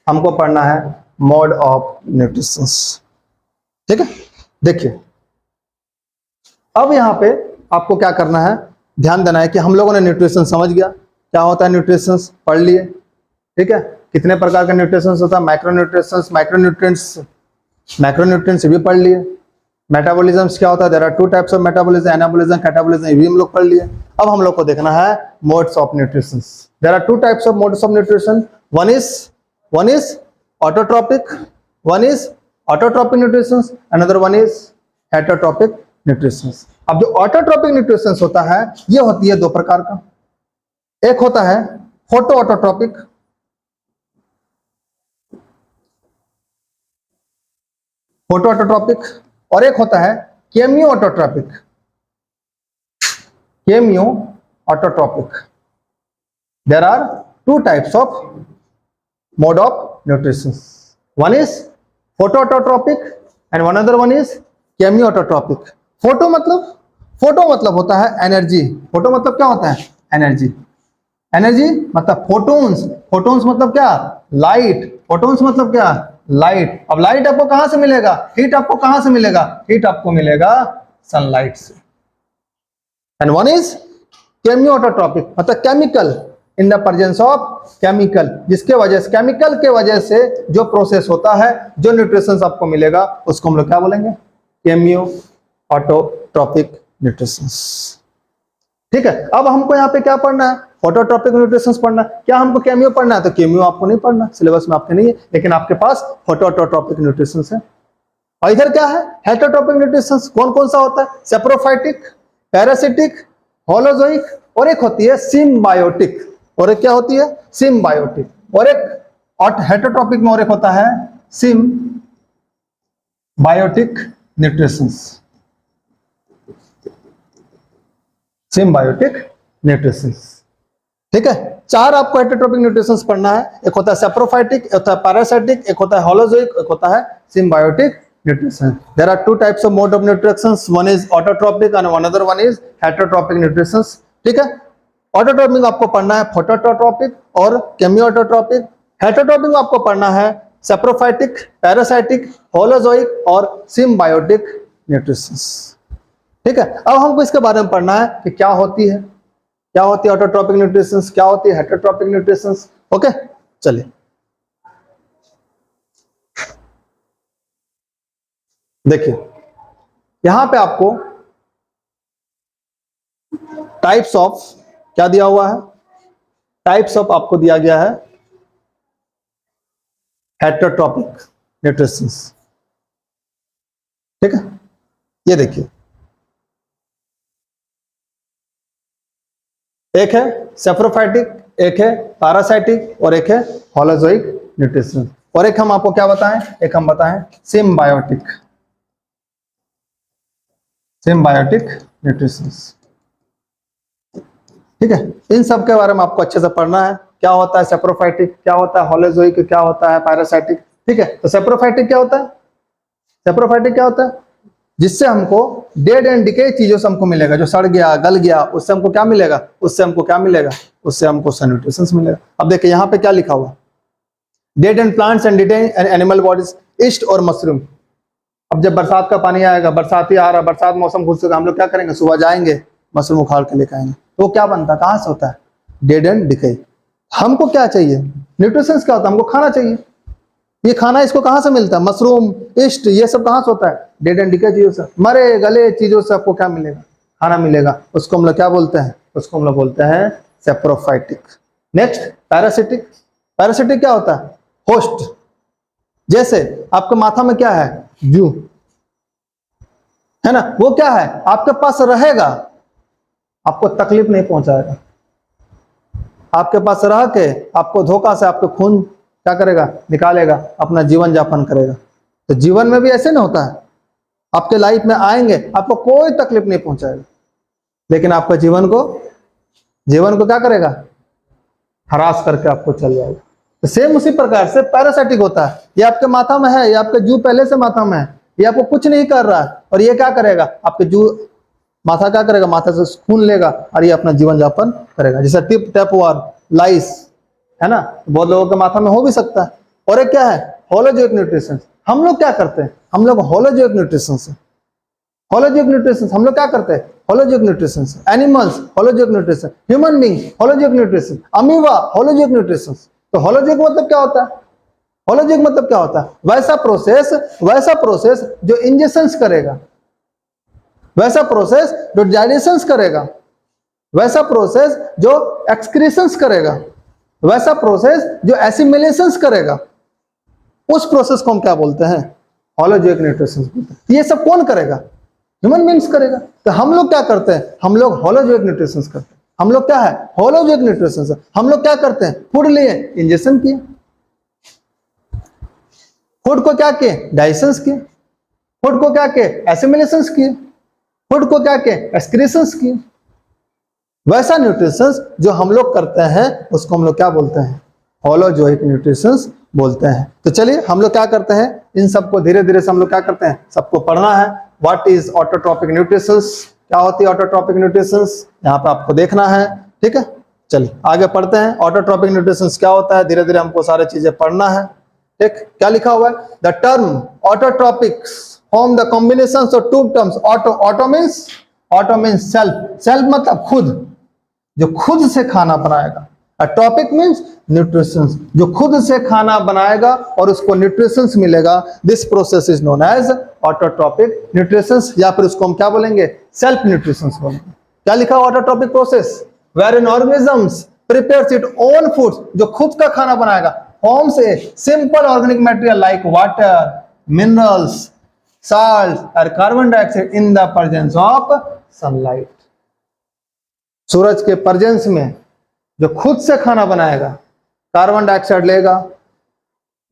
हमको पढ़ना है मोड ऑफ न्यूट्रिशन। ठीक है, देखिए अब यहां पे आपको क्या करना है, ध्यान देना है कि हम लोगों ने न्यूट्रिशन समझ गया, क्या होता है न्यूट्रिशन, पढ़ लिए। ठीक है, कितने प्रकार का न्यूट्रिशन होता है, माइक्रोन्यूट्रिएंट्स, मैक्रोन्यूट्रिएंट्स भी पढ़ लिए। मेटाबॉलिज्म क्या होता है, there are two types of metabolism, anabolism, catabolism, ये भी हम लोग पढ़ लिए। अब हम लोग को देखना है modes of nutrition. There are two types of modes of nutrition, one is autotrophic, one is autotrophic nutrition, another one is heterotrophic nutrition. अब जो ऑटोट्रोपिक न्यूट्रिशन होता है, ये होती है दो प्रकार का, एक होता है फोटो ऑटोट्रोपिक, फोटो ऑटोट्रोपिक, और एक होता है chemo autotrophic, chemo autotrophic. There are two types of mode of nutrition, one is photo autotrophic and one other one is chemo autotrophic. Photo मतलब होता है एनर्जी, फोटो मतलब क्या होता है, एनर्जी, एनर्जी मतलब फोटोन्स, फोटोन्स मतलब क्या, लाइट, फोटोन्स मतलब क्या, लाइट। अब लाइट आपको कहां से मिलेगा, हीट आपको कहां से मिलेगा, हीट आपको मिलेगा सनलाइट से। And one is chemo autotrophic मतलब chemical, in the presence of chemical, जिसके वजह से, केमिकल के वजह से जो प्रोसेस होता है, जो न्यूट्रिशन आपको मिलेगा, उसको हम लोग क्या बोलेंगे, केमियो ऑटोट्रोपिक न्यूट्रिशन। ठीक है, अब हमको यहाँ पे क्या पढ़ना है, फोटोट्रोपिक न्यूट्रिशन पढ़ना है। क्या हमको केमियो पढ़ना है, तो केमियो आपको नहीं पढ़ना, सिलेबस में आपके नहीं है, लेकिन आपके पास फोटोट्रोपिक न्यूट्रिशन है। और इधर क्या है, हेटरोट्रोपिक न्यूट्रिशन। कौन कौन सा होता है, सेप्रोफाइटिक, पैरासिटिक, होलोजोइक, और एक होती है सिम्बायोटिक, और एक क्या होती है, सिम्बायोटिक। और एक हेटरोट्रोपिक में और एक होता है सिम्बायोटिक न्यूट्रिशन, सिम्बायोटिक न्यूट्रिशन। ठीक है, चार आपको हेटरोट्रोपिक न्यूट्रिशन पढ़ना है, एक होता है सेप्रोफाइटिक, एक होता है पैरासाइटिक, एक होता है होलोजोइक, एक होता है symbiotic nutrition. There are two types of mode of nutrition, one is autotrophic and one other one is heterotrophic nutrition. ठीक है, ऑटोट्रॉपिक आपको पढ़ना है फोटोट्रॉपिक और केमियोट्रॉपिक। हेटरोट्रॉपिक आपको पढ़ना है सेप्रोफाइटिक, पैरासाइटिक, होलोजोइक और सिम्बायोटिक न्यूट्रिशंस। ठीक है, अब हमको इसके बारे में पढ़ना है कि क्या होती है, क्या होती है ऑटोट्रॉपिक न्यूट्रिशंस, क्या होती है हेटरोट्रॉपिक न्यूट्रिशंस। ओके, चलिए देखिए, यहां पे आपको टाइप्स ऑफ क्या दिया हुआ है, टाइप्स ऑफ आपको दिया गया है हेटरोट्रॉपिक न्यूट्रिशंस। ठीक है, ये देखिए, एक है सेप्रोफाइटिक, एक है पैरासाइटिक और एक है होलोजोइक न्यूट्रिशन। और एक हम आपको क्या बताएं, एक हम बताएं सिम्बायोटिक, सिम्बायोटिक न्यूट्रिशंस। ठीक है, इन सब के बारे में आपको अच्छे से पढ़ना है, क्या होता है सेप्रोफाइटिक, क्या होता है होलोजोइक, क्या होता है पैरासाइटिक। ठीक है, तो सेप्रोफाइटिक क्या होता है, सेप्रोफाइटिक क्या होता है, जिससे हमको डेड एंड डिके चीजों से हमको मिलेगा, जो सड़ गया गल गया, उससे हमको क्या मिलेगा, उससे हमको क्या मिलेगा, उससे हमको न्यूट्रिशंस मिलेगा। अब देखिए यहाँ पे क्या लिखा हुआ, dead and plants and decay and animal bodies, yeast और मशरूम। अब जब बरसात का पानी आएगा, बरसाती आ रहा, बरसात मौसम घुसेगा, हम लोग क्या करेंगे, सुबह जाएंगे मशरूम उखाड़ के लेकर आएंगे, तो क्या बनता है, कहाँ से होता है, डेड एंड डिके। हमको क्या चाहिए, न्यूट्रिशंस क्या होता है, हमको खाना चाहिए। ये खाना इसको कहां से मिलता है, मशरूम, ईस्ट, ये सब कहां से होता है, डेड एंड डिके चीजों से, मरे गले चीजों से आपको क्या मिलेगा, खाना मिलेगा। उसको हम लोग क्या बोलते हैं, उसको हम लोग बोलते हैं सेप्रोफाइटिक। नेक्स्ट पैरासिटिक, पैरासिटिक क्या होता है, होस्ट। जैसे आपके माथा में क्या है, जू है ना, वो क्या है, आपके पास रहेगा, आपको तकलीफ नहीं पहुंचाएगा, आपके पास रह के आपको धोखा से आपके खून क्या करेगा, निकालेगा, अपना जीवन यापन करेगा। तो जीवन में भी ऐसे ना होता है, आपके लाइफ में आएंगे, आपको कोई तकलीफ नहीं पहुंचाएगा, लेकिन आपका जीवन को क्या करेगा, हरास करके आपको चल जाएगा। तो सेम उसी प्रकार से पैरासाइटिक होता है, ये आपके माथा में है, ये आपके जू पहले से माथा में है, ये आपको कुछ नहीं कर रहा है, और ये क्या करेगा, आपके जू माथा क्या करेगा, माथा से खून लेगा और ये अपना जीवन यापन करेगा। जैसे टिप टैप वार, लाइस है ना, बहुत लोगों के माथा में हो भी सकता है। और एक क्या है, होलोजोइक न्यूट्रिशन। हम लोग क्या करते हैं, हम लोग होलोजोइक न्यूट्रिशन से, होलोजोइक न्यूट्रिशन हम लोग क्या करते हैं, holozoic nutrition, animals holozoic nutrition, human beings holozoic nutrition, amoeba holozoic nutrition. तो होलोजोइक मतलब क्या होता है, होलोजोइक मतलब क्या होता है, वैसा प्रोसेस जो इंजेक्शंस करेगा, वैसा प्रोसेस जो डाइजेशंस करेगा, वैसा प्रोसेस जो एक्सक्रीशंस करेगा, वैसा प्रोसेस जो एसिमिलेशंस करेगा, उस प्रोसेस को हम क्या बोलते हैं, होलोजोइक न्यूट्रिशन बोलते हैं। ये सब कौन करेगा, ह्यूमन बींग्स करेगा। तो हम लोग क्या करते हैं, हम लोग होलोजोइक न्यूट्रिशन करते हैं। हम लोग क्या है, होलोजोइक न्यूट्रिशन। हम लोग क्या करते हैं, फूड लिए, इंजेक्शन किए, फूड को क्या किए, डाइजेशंस किए, फूड को क्या किए, एसिमिलेशंस किए, फूड को क्या किए, एक्सक्रीशंस किए। वैसा न्यूट्रिशंस जो हम लोग करते हैं उसको हम लोग क्या बोलते हैं, होलोजोइक न्यूट्रिशंस बोलते हैं। तो चलिए हम लोग क्या करते हैं, इन सबको धीरे धीरे से हम लोग क्या करते हैं, सबको पढ़ना है। व्हाट इज ऑटोट्रॉपिक न्यूट्रिशंस, क्या होती है ऑटोट्रॉपिक न्यूट्रिशंस, यहाँ पे आपको देखना है। ठीक है, चलिए आगे पढ़ते हैं, ऑटोट्रॉपिक न्यूट्रिशंस क्या होता है, धीरे धीरे हमको सारी चीजें पढ़ना है। ठीक, क्या लिखा हुआ है, the term autotrophics form the combinations of two terms. Auto means self, self मतलब खुद, जो खुद से खाना बनाएगा। ट्रॉपिक मीन्स न्यूट्रिशंस, जो खुद से खाना बनाएगा और उसको न्यूट्रिशंस मिलेगा। This process is known as autotrophic nutritions, या फिर उसको हम क्या बोलेंगे, सेल्फ न्यूट्रिशंस बोलेंगे। क्या लिखा autotrophic process, where an organisms prepares it own foods, जो खुद का खाना बनाएगा, forms a simple organic material like water, minerals, salt और carbon dioxide in the presence of sunlight. सूरज के प्रेजेंस में जो खुद से खाना बनाएगा, कार्बन डाइऑक्साइड लेगा,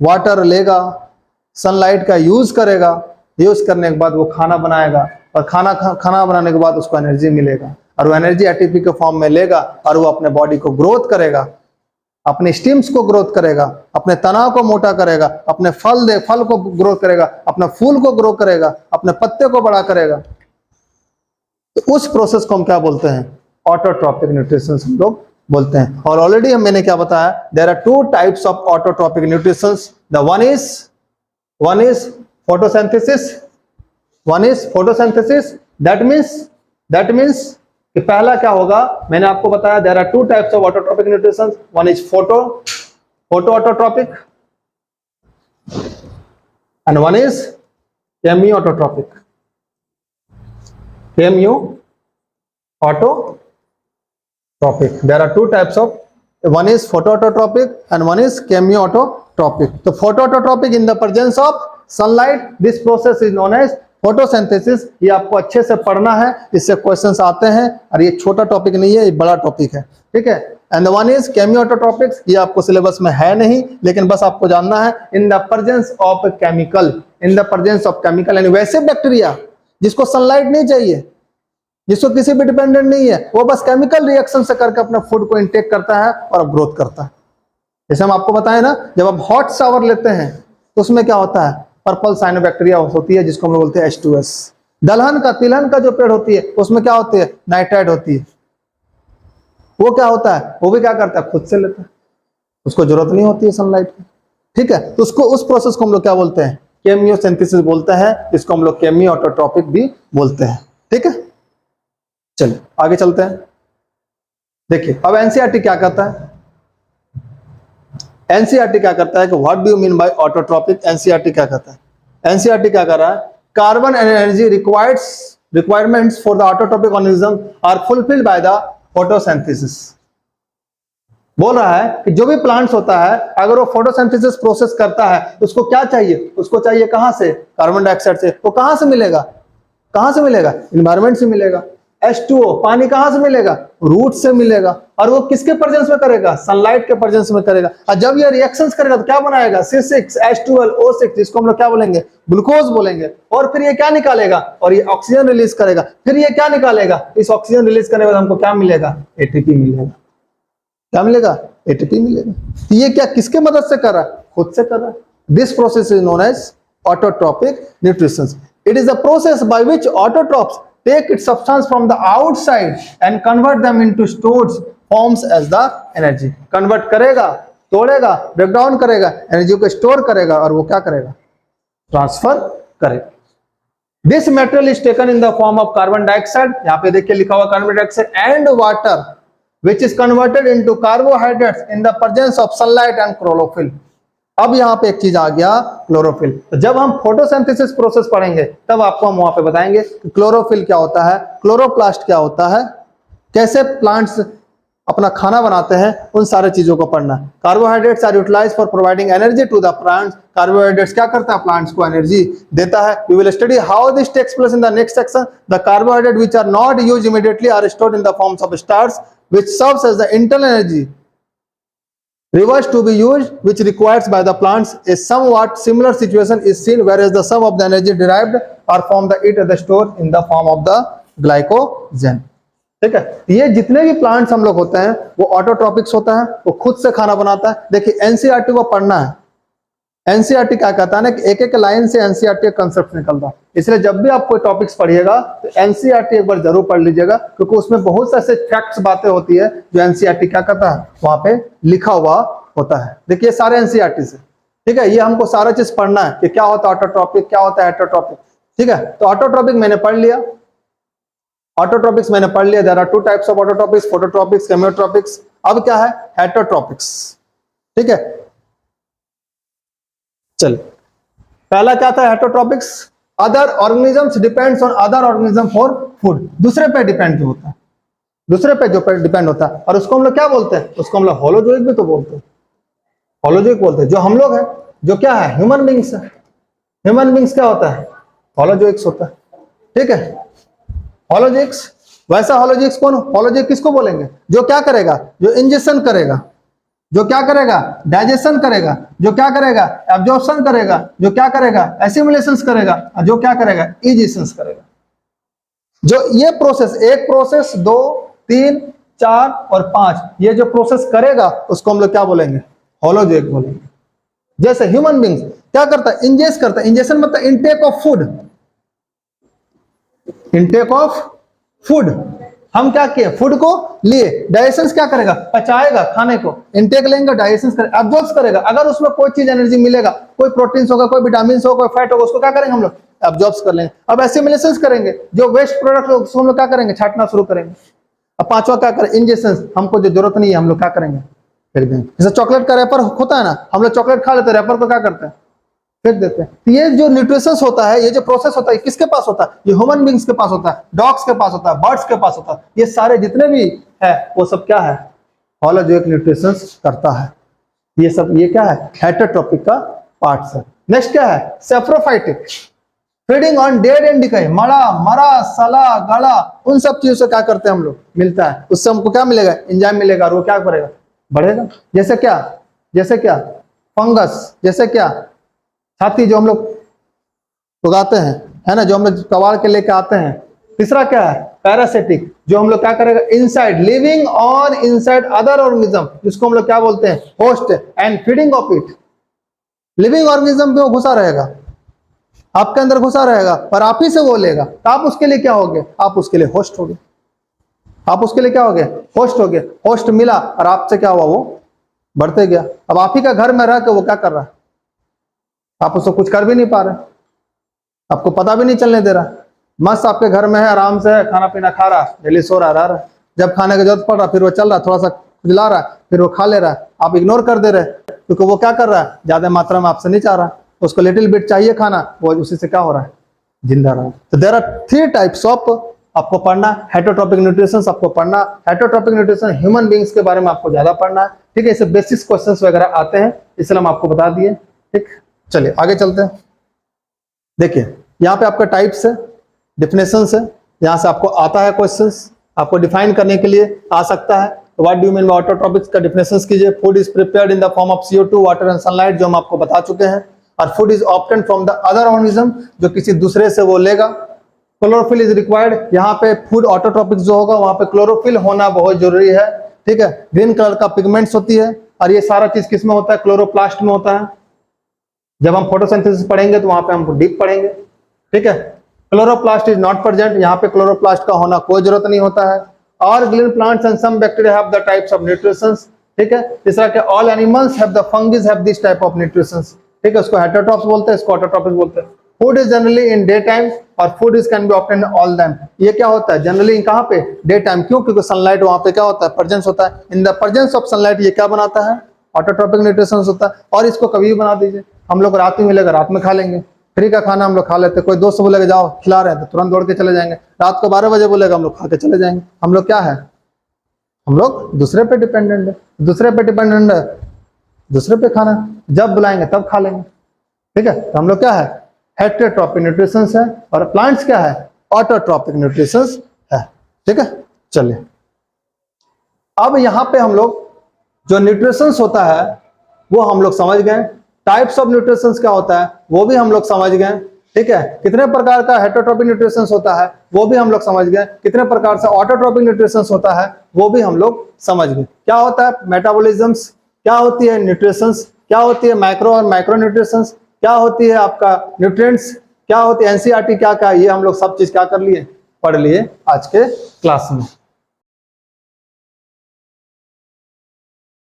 वाटर लेगा, सनलाइट का यूज करेगा, यूज करने के बाद वो खाना बनाएगा, और खाना बनाने के बाद उसको एनर्जी मिलेगा, और वो एनर्जी एटीपी के फॉर्म में लेगा, और वो अपने बॉडी को ग्रोथ करेगा, अपने स्टिम्स को ग्रोथ करेगा, अपने तनाव को मोटा करेगा, अपने फल को ग्रोथ करेगा, अपने फूल को ग्रो करेगा, अपने पत्ते को बड़ा करेगा। तो उस प्रोसेस को हम क्या बोलते हैं, ऑटोट्रॉपिक न्यूट्रिशन हम लोग बोलते हैं। और ऑलरेडी मैंने क्या बताया, there are two types of autotrophic nutrition. The one is photosynthesis, one is photosynthesis. That means कि पहला क्या होगा, मैंने आपको बताया there are two types of autotrophic nutrition. One is photo autotrophic and one is chemioautotropic. Chemioautotropic. There are two types of, one is photoautotropic and one is chemioautotropic. So photoautotropic in the presence of sunlight, this process is known as photosynthesis. ये आपको अच्छे से पढ़ना है, इससे questions आते हैं और ये छोटा टॉपिक नहीं है, ये बड़ा टॉपिक है, ठीक है। एंड वन इज केमियोऑटोट्रॉपिक्स, ये आपको सिलेबस में है नहीं, लेकिन बस आपको जानना है इन the presence of chemical, in the presence of chemical, यानी वैसे बैक्टीरिया जिसको सनलाइट नहीं चाहिए, जिसको किसी भी डिपेंडेंट नहीं है, वो बस केमिकल रिएक्शन से करके अपने फूड को इंटेक करता है और ग्रोथ करता है। जैसे हम आपको बताएं ना, जब आप हॉट शावर लेते हैं तो उसमें क्या होता है, पर्पल साइनोबैक्टीरिया होती है जिसको हम लोग बोलते हैं H2S। तिलहन का जो पेड़ होती है उसमें क्या होती है, नाइट्राइट होती है। वो क्या होता है, वो भी क्या करता है, खुद से लेता है, उसको जरूरत नहीं होती है सनलाइट की, ठीक है। तो उसको, उस प्रोसेस को हम लोग क्या बोलते हैं, केमियोसिंथेसिस बोलते हैं, जिसको हम लोग केमियोऑटोट्रॉपिक भी बोलते हैं, ठीक है। चलिए आगे चलते हैं। देखिए अब एनसीईआरटी क्या कहता है, एनसीईआरटी क्या करता है कि what do you mean by autotrophic. NCERT क्या कहता है, एनसीईआरटी क्या कर रहा है, carbon and energy requirements for the autotrophic organism are fulfilled by the photosynthesis. बोल रहा है कि जो भी प्लांट्स होता है, अगर वो फोटोसिंथेसिस प्रोसेस करता है तो उसको क्या चाहिए, उसको चाहिए कहां से, कार्बन डाइऑक्साइड से। वो कहां से मिलेगा, कहां से मिलेगा, एनवायरमेंट से मिलेगा। H2O पानी कहां से मिलेगा, रूट से मिलेगा। और वो किसके प्रेजेंस में करेगा, सनलाइट के प्रेजेंस में करेगा। और जब ये रिएक्शंस करेगा तो क्या बनाएगा, C6H12O6, जिसको हम लोग क्या बोलेंगे, ग्लूकोज बोलेंगे। और फिर ये क्या निकालेगा, और ये ऑक्सीजन रिलीज करेगा। फिर ये क्या निकालेगा, इस ऑक्सीजन रिलीज करने के बाद हमको क्या मिलेगा, एटीपी मिलेगा। क्या मिलेगा, एटीपी मिलेगा। तो ये क्या किसके मदद से कर रहा है, खुद से कर रहा है। This process is known as autotrophic nutrition. It is a process by which autotrophs take its substance from the outside and convert them into stored forms as the energy। convert करेगा, तोड़ेगा, ब्रेक डाउन करेगा, energy को store करेगा और वो क्या करेगा, transfer करेगा। This material is taken in the form of carbon dioxide, यहाँ पे देखिए लिखा हुआ carbon dioxide, and water which is converted into carbohydrates in the presence of sunlight and chlorophyll. अब यहाँ पे एक चीज आ गया, क्लोरोफिल। तो जब हम फोटोसिंथेसिस प्रोसेस पढ़ेंगे तब आपको हम वहां पे बताएंगे कि क्लोरोफिल क्या होता है, क्लोरोप्लास्ट क्या होता है, कैसे प्लांट्स अपना खाना बनाते हैं, उन सारे चीजों को पढ़ना। Carbohydrates are utilised for providing energy to the plants. Carbohydrates क्या करता है, प्लांट्स को एनर्जी देता है। We will study how this takes place in the next section. The carbohydrate which are not used immediately are stored in the forms of starch which serves as the internal energy reverse to be used, which requires by the plants. A somewhat similar situation is seen whereas the sum of the energy derived or from the it at the store in the form of the glycogen। ठीक है, ये जितने भी plants हम लोग होते हैं वो ऑटोट्रॉपिक्स होता है, वो खुद से खाना बनाता है। देखिए एनसीईआरटी को पढ़ना है, एनसीईआरटी क्या कहता है ना कि एक एक लाइन से एनसीईआरटी का कंसेप्ट निकलता है। इसलिए जब भी आप कोई टॉपिक्स पढ़िएगा तो एनसीईआरटी एक बार जरूर पढ़ लीजिएगा, क्योंकि उसमें बहुत से ऐसे फैक्ट्स बातें होती है जो एनसीईआरटी क्या करता है, वहां पे लिखा हुआ होता है। देखिए सारे एनसीईआरटी से, ठीक है, ये हमको सारा चीज पढ़ना है कि क्या होता है ऑटोट्रॉपिक, क्या होता है हेटेरोट्रॉपिक। ठीक है, तो ऑटोट्रॉपिक मैंने पढ़ लिया, ऑटोट्रॉपिक्स मैंने पढ़ लिया। There are two types of autotrophics, phototrophics, chemotrophics. अब क्या है, हेटेरोट्रॉपिक्स। ठीक है, चल पहला क्या था, heterotrophics. Other organisms depends on other organism for food. दूसरे पे डिपेंड जो होता है, दूसरे पे जो डिपेंड होता है, और उसको हम लोग क्या बोलते हैं, उसको हम लोग होलोजोइक भी तो बोलते हैं, होलोजोइक बोलते हैं। जो हम लोग हैं, जो क्या है, ह्यूमन बींग्स है। ह्यूमन बींग्स क्या होता है, होलोजोइक्स होता है। ठीक है, होलोजोइक्स। वैसा होलोजोइक्स कौन, होलोजोइक किसको बोलेंगे, जो क्या करेगा, जो इंजेक्शन करेगा, जो क्या करेगा, डाइजेशन करेगा, जो क्या करेगा, एब्जॉर्प्शन करेगा, जो क्या करेगा, एसिमिलेशन करेगा, और जो क्या करेगा, इजेशन करेगा। जो ये प्रोसेस, एक प्रोसेस, 2, 3, 4 और 5, ये जो प्रोसेस करेगा उसको हम लोग क्या बोलेंगे, होलोजोइक बोलेंगे। जैसे ह्यूमन बींग्स क्या करता है, इंजेस्ट करता है। इंजेक्शन मतलब intake of food, intake of food. हम क्या किए, फूड को लिए, डाइजेशन क्या करेगा, पचाएगा खाने को, इनटेक लेंगे, डाइजेशन करेगा, एब्जॉर्ब करेगा। अगर उसमें कोई चीज एनर्जी मिलेगा, कोई प्रोटीन होगा, कोई विटामिन होगा, कोई फैट होगा, उसको क्या करेंगे हम लोग, एब्जॉर्ब कर लेंगे। अब एसिमिलेशन करेंगे, जो वेस्ट प्रोडक्ट होगा उसको हम लोग क्या करेंगे, छाटना शुरू करेंगे। अब पांचवा क्या करें, इंजेक्शन, हमको जो जरूरत नहीं है हम लोग क्या करेंगे, फेंक देंगे। जैसे चॉकलेट का रैपर होता है ना, हम लोग चॉकलेट खा लेते हैं, रैपर को क्या करते हैं, फेंक देते हैं। तो ये जो न्यूट्रिशंस होता है, ये जो प्रोसेस होता है, किसके पास होता है, ये ह्यूमन बींग्स के पास होता है, डॉग्स के पास होता है, बर्ड्स के पास होता है। ये सारे जितने भी है वो सब क्या है, फॉलो जो एक न्यूट्रिशंस करता है। ये सब ये क्या है, हेटेरोट्रॉपिक का पार्ट्स है। नेक्स्ट क्या है, saprophytic, feeding on dead and decay, मरा मरा सला गला, उन सब चीजों से क्या करते हैं हम लोग, मिलता है, उससे हमको क्या मिलेगा, एंजाइम मिलेगा, और वो क्या करेगा, बढ़ेगा। जैसे क्या, जैसे क्या, फंगस, जैसे क्या, छाती जो हम लोग उगाते हैं, है ना, जो हम लोग कबाड़ के लेके आते हैं। तीसरा क्या है, पैरासिटिक, जो हम लोग क्या करेगा, inside, living on inside other organism, जिसको हम लोग क्या बोलते हैं, host, and feeding of it. Living organism पे वो घुसा रहेगा, आपके अंदर घुसा रहेगा, पर आप ही से वो लेगा, तो आप उसके लिए क्या हो गए, आप उसके लिए होस्ट हो गए। आप उसके लिए क्या हो गए, होस्ट हो गए। होस्ट मिला और आपसे क्या हुआ, वो बढ़ते गया। अब आप ही का घर में रह के वो क्या कर रहा है, आप उसको कुछ कर भी नहीं पा रहे, आपको पता भी नहीं चलने दे रहा। मस्त आपके घर में है, आराम से है, खाना पीना खा रहा, डेली सो रहा है, जब खाने की जरूरत पड़ रहा फिर वो चल रहा, थोड़ा सा खुजला रहा, फिर वो खा ले रहा है, आप इग्नोर कर दे रहे, क्योंकि वो क्या कर रहा है, ज्यादा मात्रा में आपसे नहीं चाह रहा, उसको लिटिल बिट चाहिए खाना, वो उसी से क्या हो रहा है, जिंदा रहा। तो देयर आर 3 टाइप्स ऑफ, आपको पढ़ना हेटेरोट्रॉपिक न्यूट्रिशन, आपको पढ़ना हेटेरोट्रॉपिक न्यूट्रिशन, ह्यूमन बींग्स के बारे में आपको ज्यादा पढ़ना है, ठीक है। इससे बेसिक क्वेश्चंस वगैरह आते हैं, इसलिए हम आपको बता दिए, ठीक। चलिए आगे चलते हैं। देखिए यहाँ पे आपका टाइप्स है, डिफिनेशंस है, यहाँ से आपको आता है क्वेश्चंस, आपको डिफाइन करने के लिए आ सकता है। तो what do you mean by autotrophics का डिफिनेशंस कीजिए। Food is prepared in the form of CO2, water and sunlight, जो हम आपको बता चुके हैं। और food is obtain from the other organism, जो किसी दूसरे से वो लेगा। क्लोरोफिल इज रिक्वायर्ड, यहाँ पे फूड ऑटोट्रॉपिक्स जो होगा वहां पे क्लोरोफिल होना बहुत जरूरी है, ठीक है। ग्रीन कलर का पिगमेंट्स होती है, और ये सारा चीज किस में होता है, क्लोरोप्लास्ट में होता है। जब हम फोटोसिंथेसिस पढ़ेंगे तो वहां पे हम डीप पढ़ेंगे, ठीक है। क्लोरोप्लास्ट इज नॉट प्रेजेंट, यहाँ पे क्लोरोप्लास्ट का होना कोई जरूरत नहीं होता है। और green plants and some bacteria have the types of nutritions, ठीक है। जिस तरह के all animals have the fungus have this type of nutritions, ठीक है। उसको हेटेरोट्रॉप्स बोलते हैं, इसको ऑटोट्रॉपिक्स बोलते हैं। Food is generally in day time, और food is can be obtained all time. ये क्या होता है, जनरली कहाँ पे, डे टाइम, क्यों, क्योंकि सनलाइट वहां पे क्या होता है, प्रेजेंस होता है। इन द प्रेजेंस ऑफ सनलाइट ये क्या बनाता है, ऑटोट्रॉपिक न्यूट्रिशंस होता है। और इसको कभी भी बना दीजिए, हम लोग रात में मिलेगा रात में खा लेंगे, फ्री का खाना हम लोग खा लेते हैं। कोई दोस्त बोलेगा जाओ खिला रहे हैं तो तुरंत दौड़ के चले जाएंगे, रात को 12 बजे बोलेगा हम लोग खा के चले जाएंगे। हम लोग क्या है, हम लोग दूसरे पे डिपेंडेंट है, दूसरे पे डिपेंडेंट है, दूसरे पे खाना जब बुलाएंगे तब खा लेंगे, ठीक है। तो हम लोग क्या है, हेटेरोट्रॉपिक न्यूट्रिशंस है, और प्लांट्स क्या है, ऑटोट्रॉपिक न्यूट्रिशंस है, ठीक है। चलिए अब यहाँ पे हम लोग जो न्यूट्रिशंस होता है वो हम लोग समझ गए, टाइप्स ऑफ न्यूट्रिशंस क्या होता है वो भी हम लोग समझ गए, ठीक है। कितने प्रकार का हेटेरोट्रॉपिक न्यूट्रिशंस होता है वो भी हम लोग समझ गए, कितने प्रकार से ऑटोट्रॉपिक न्यूट्रिशंस होता है वो भी हम लोग समझ गए। क्या होता है मेटाबॉलिज्म्स, क्या होती है न्यूट्रिशंस, क्या होती है माइक्रो और माइक्रो न्यूट्रिशंस, क्या होती है आपका न्यूट्रिएंट्स, क्या होती है NCERT, क्या क्या, ये हम लोग सब चीज क्या कर लिए, पढ़ लिए आज के क्लास में।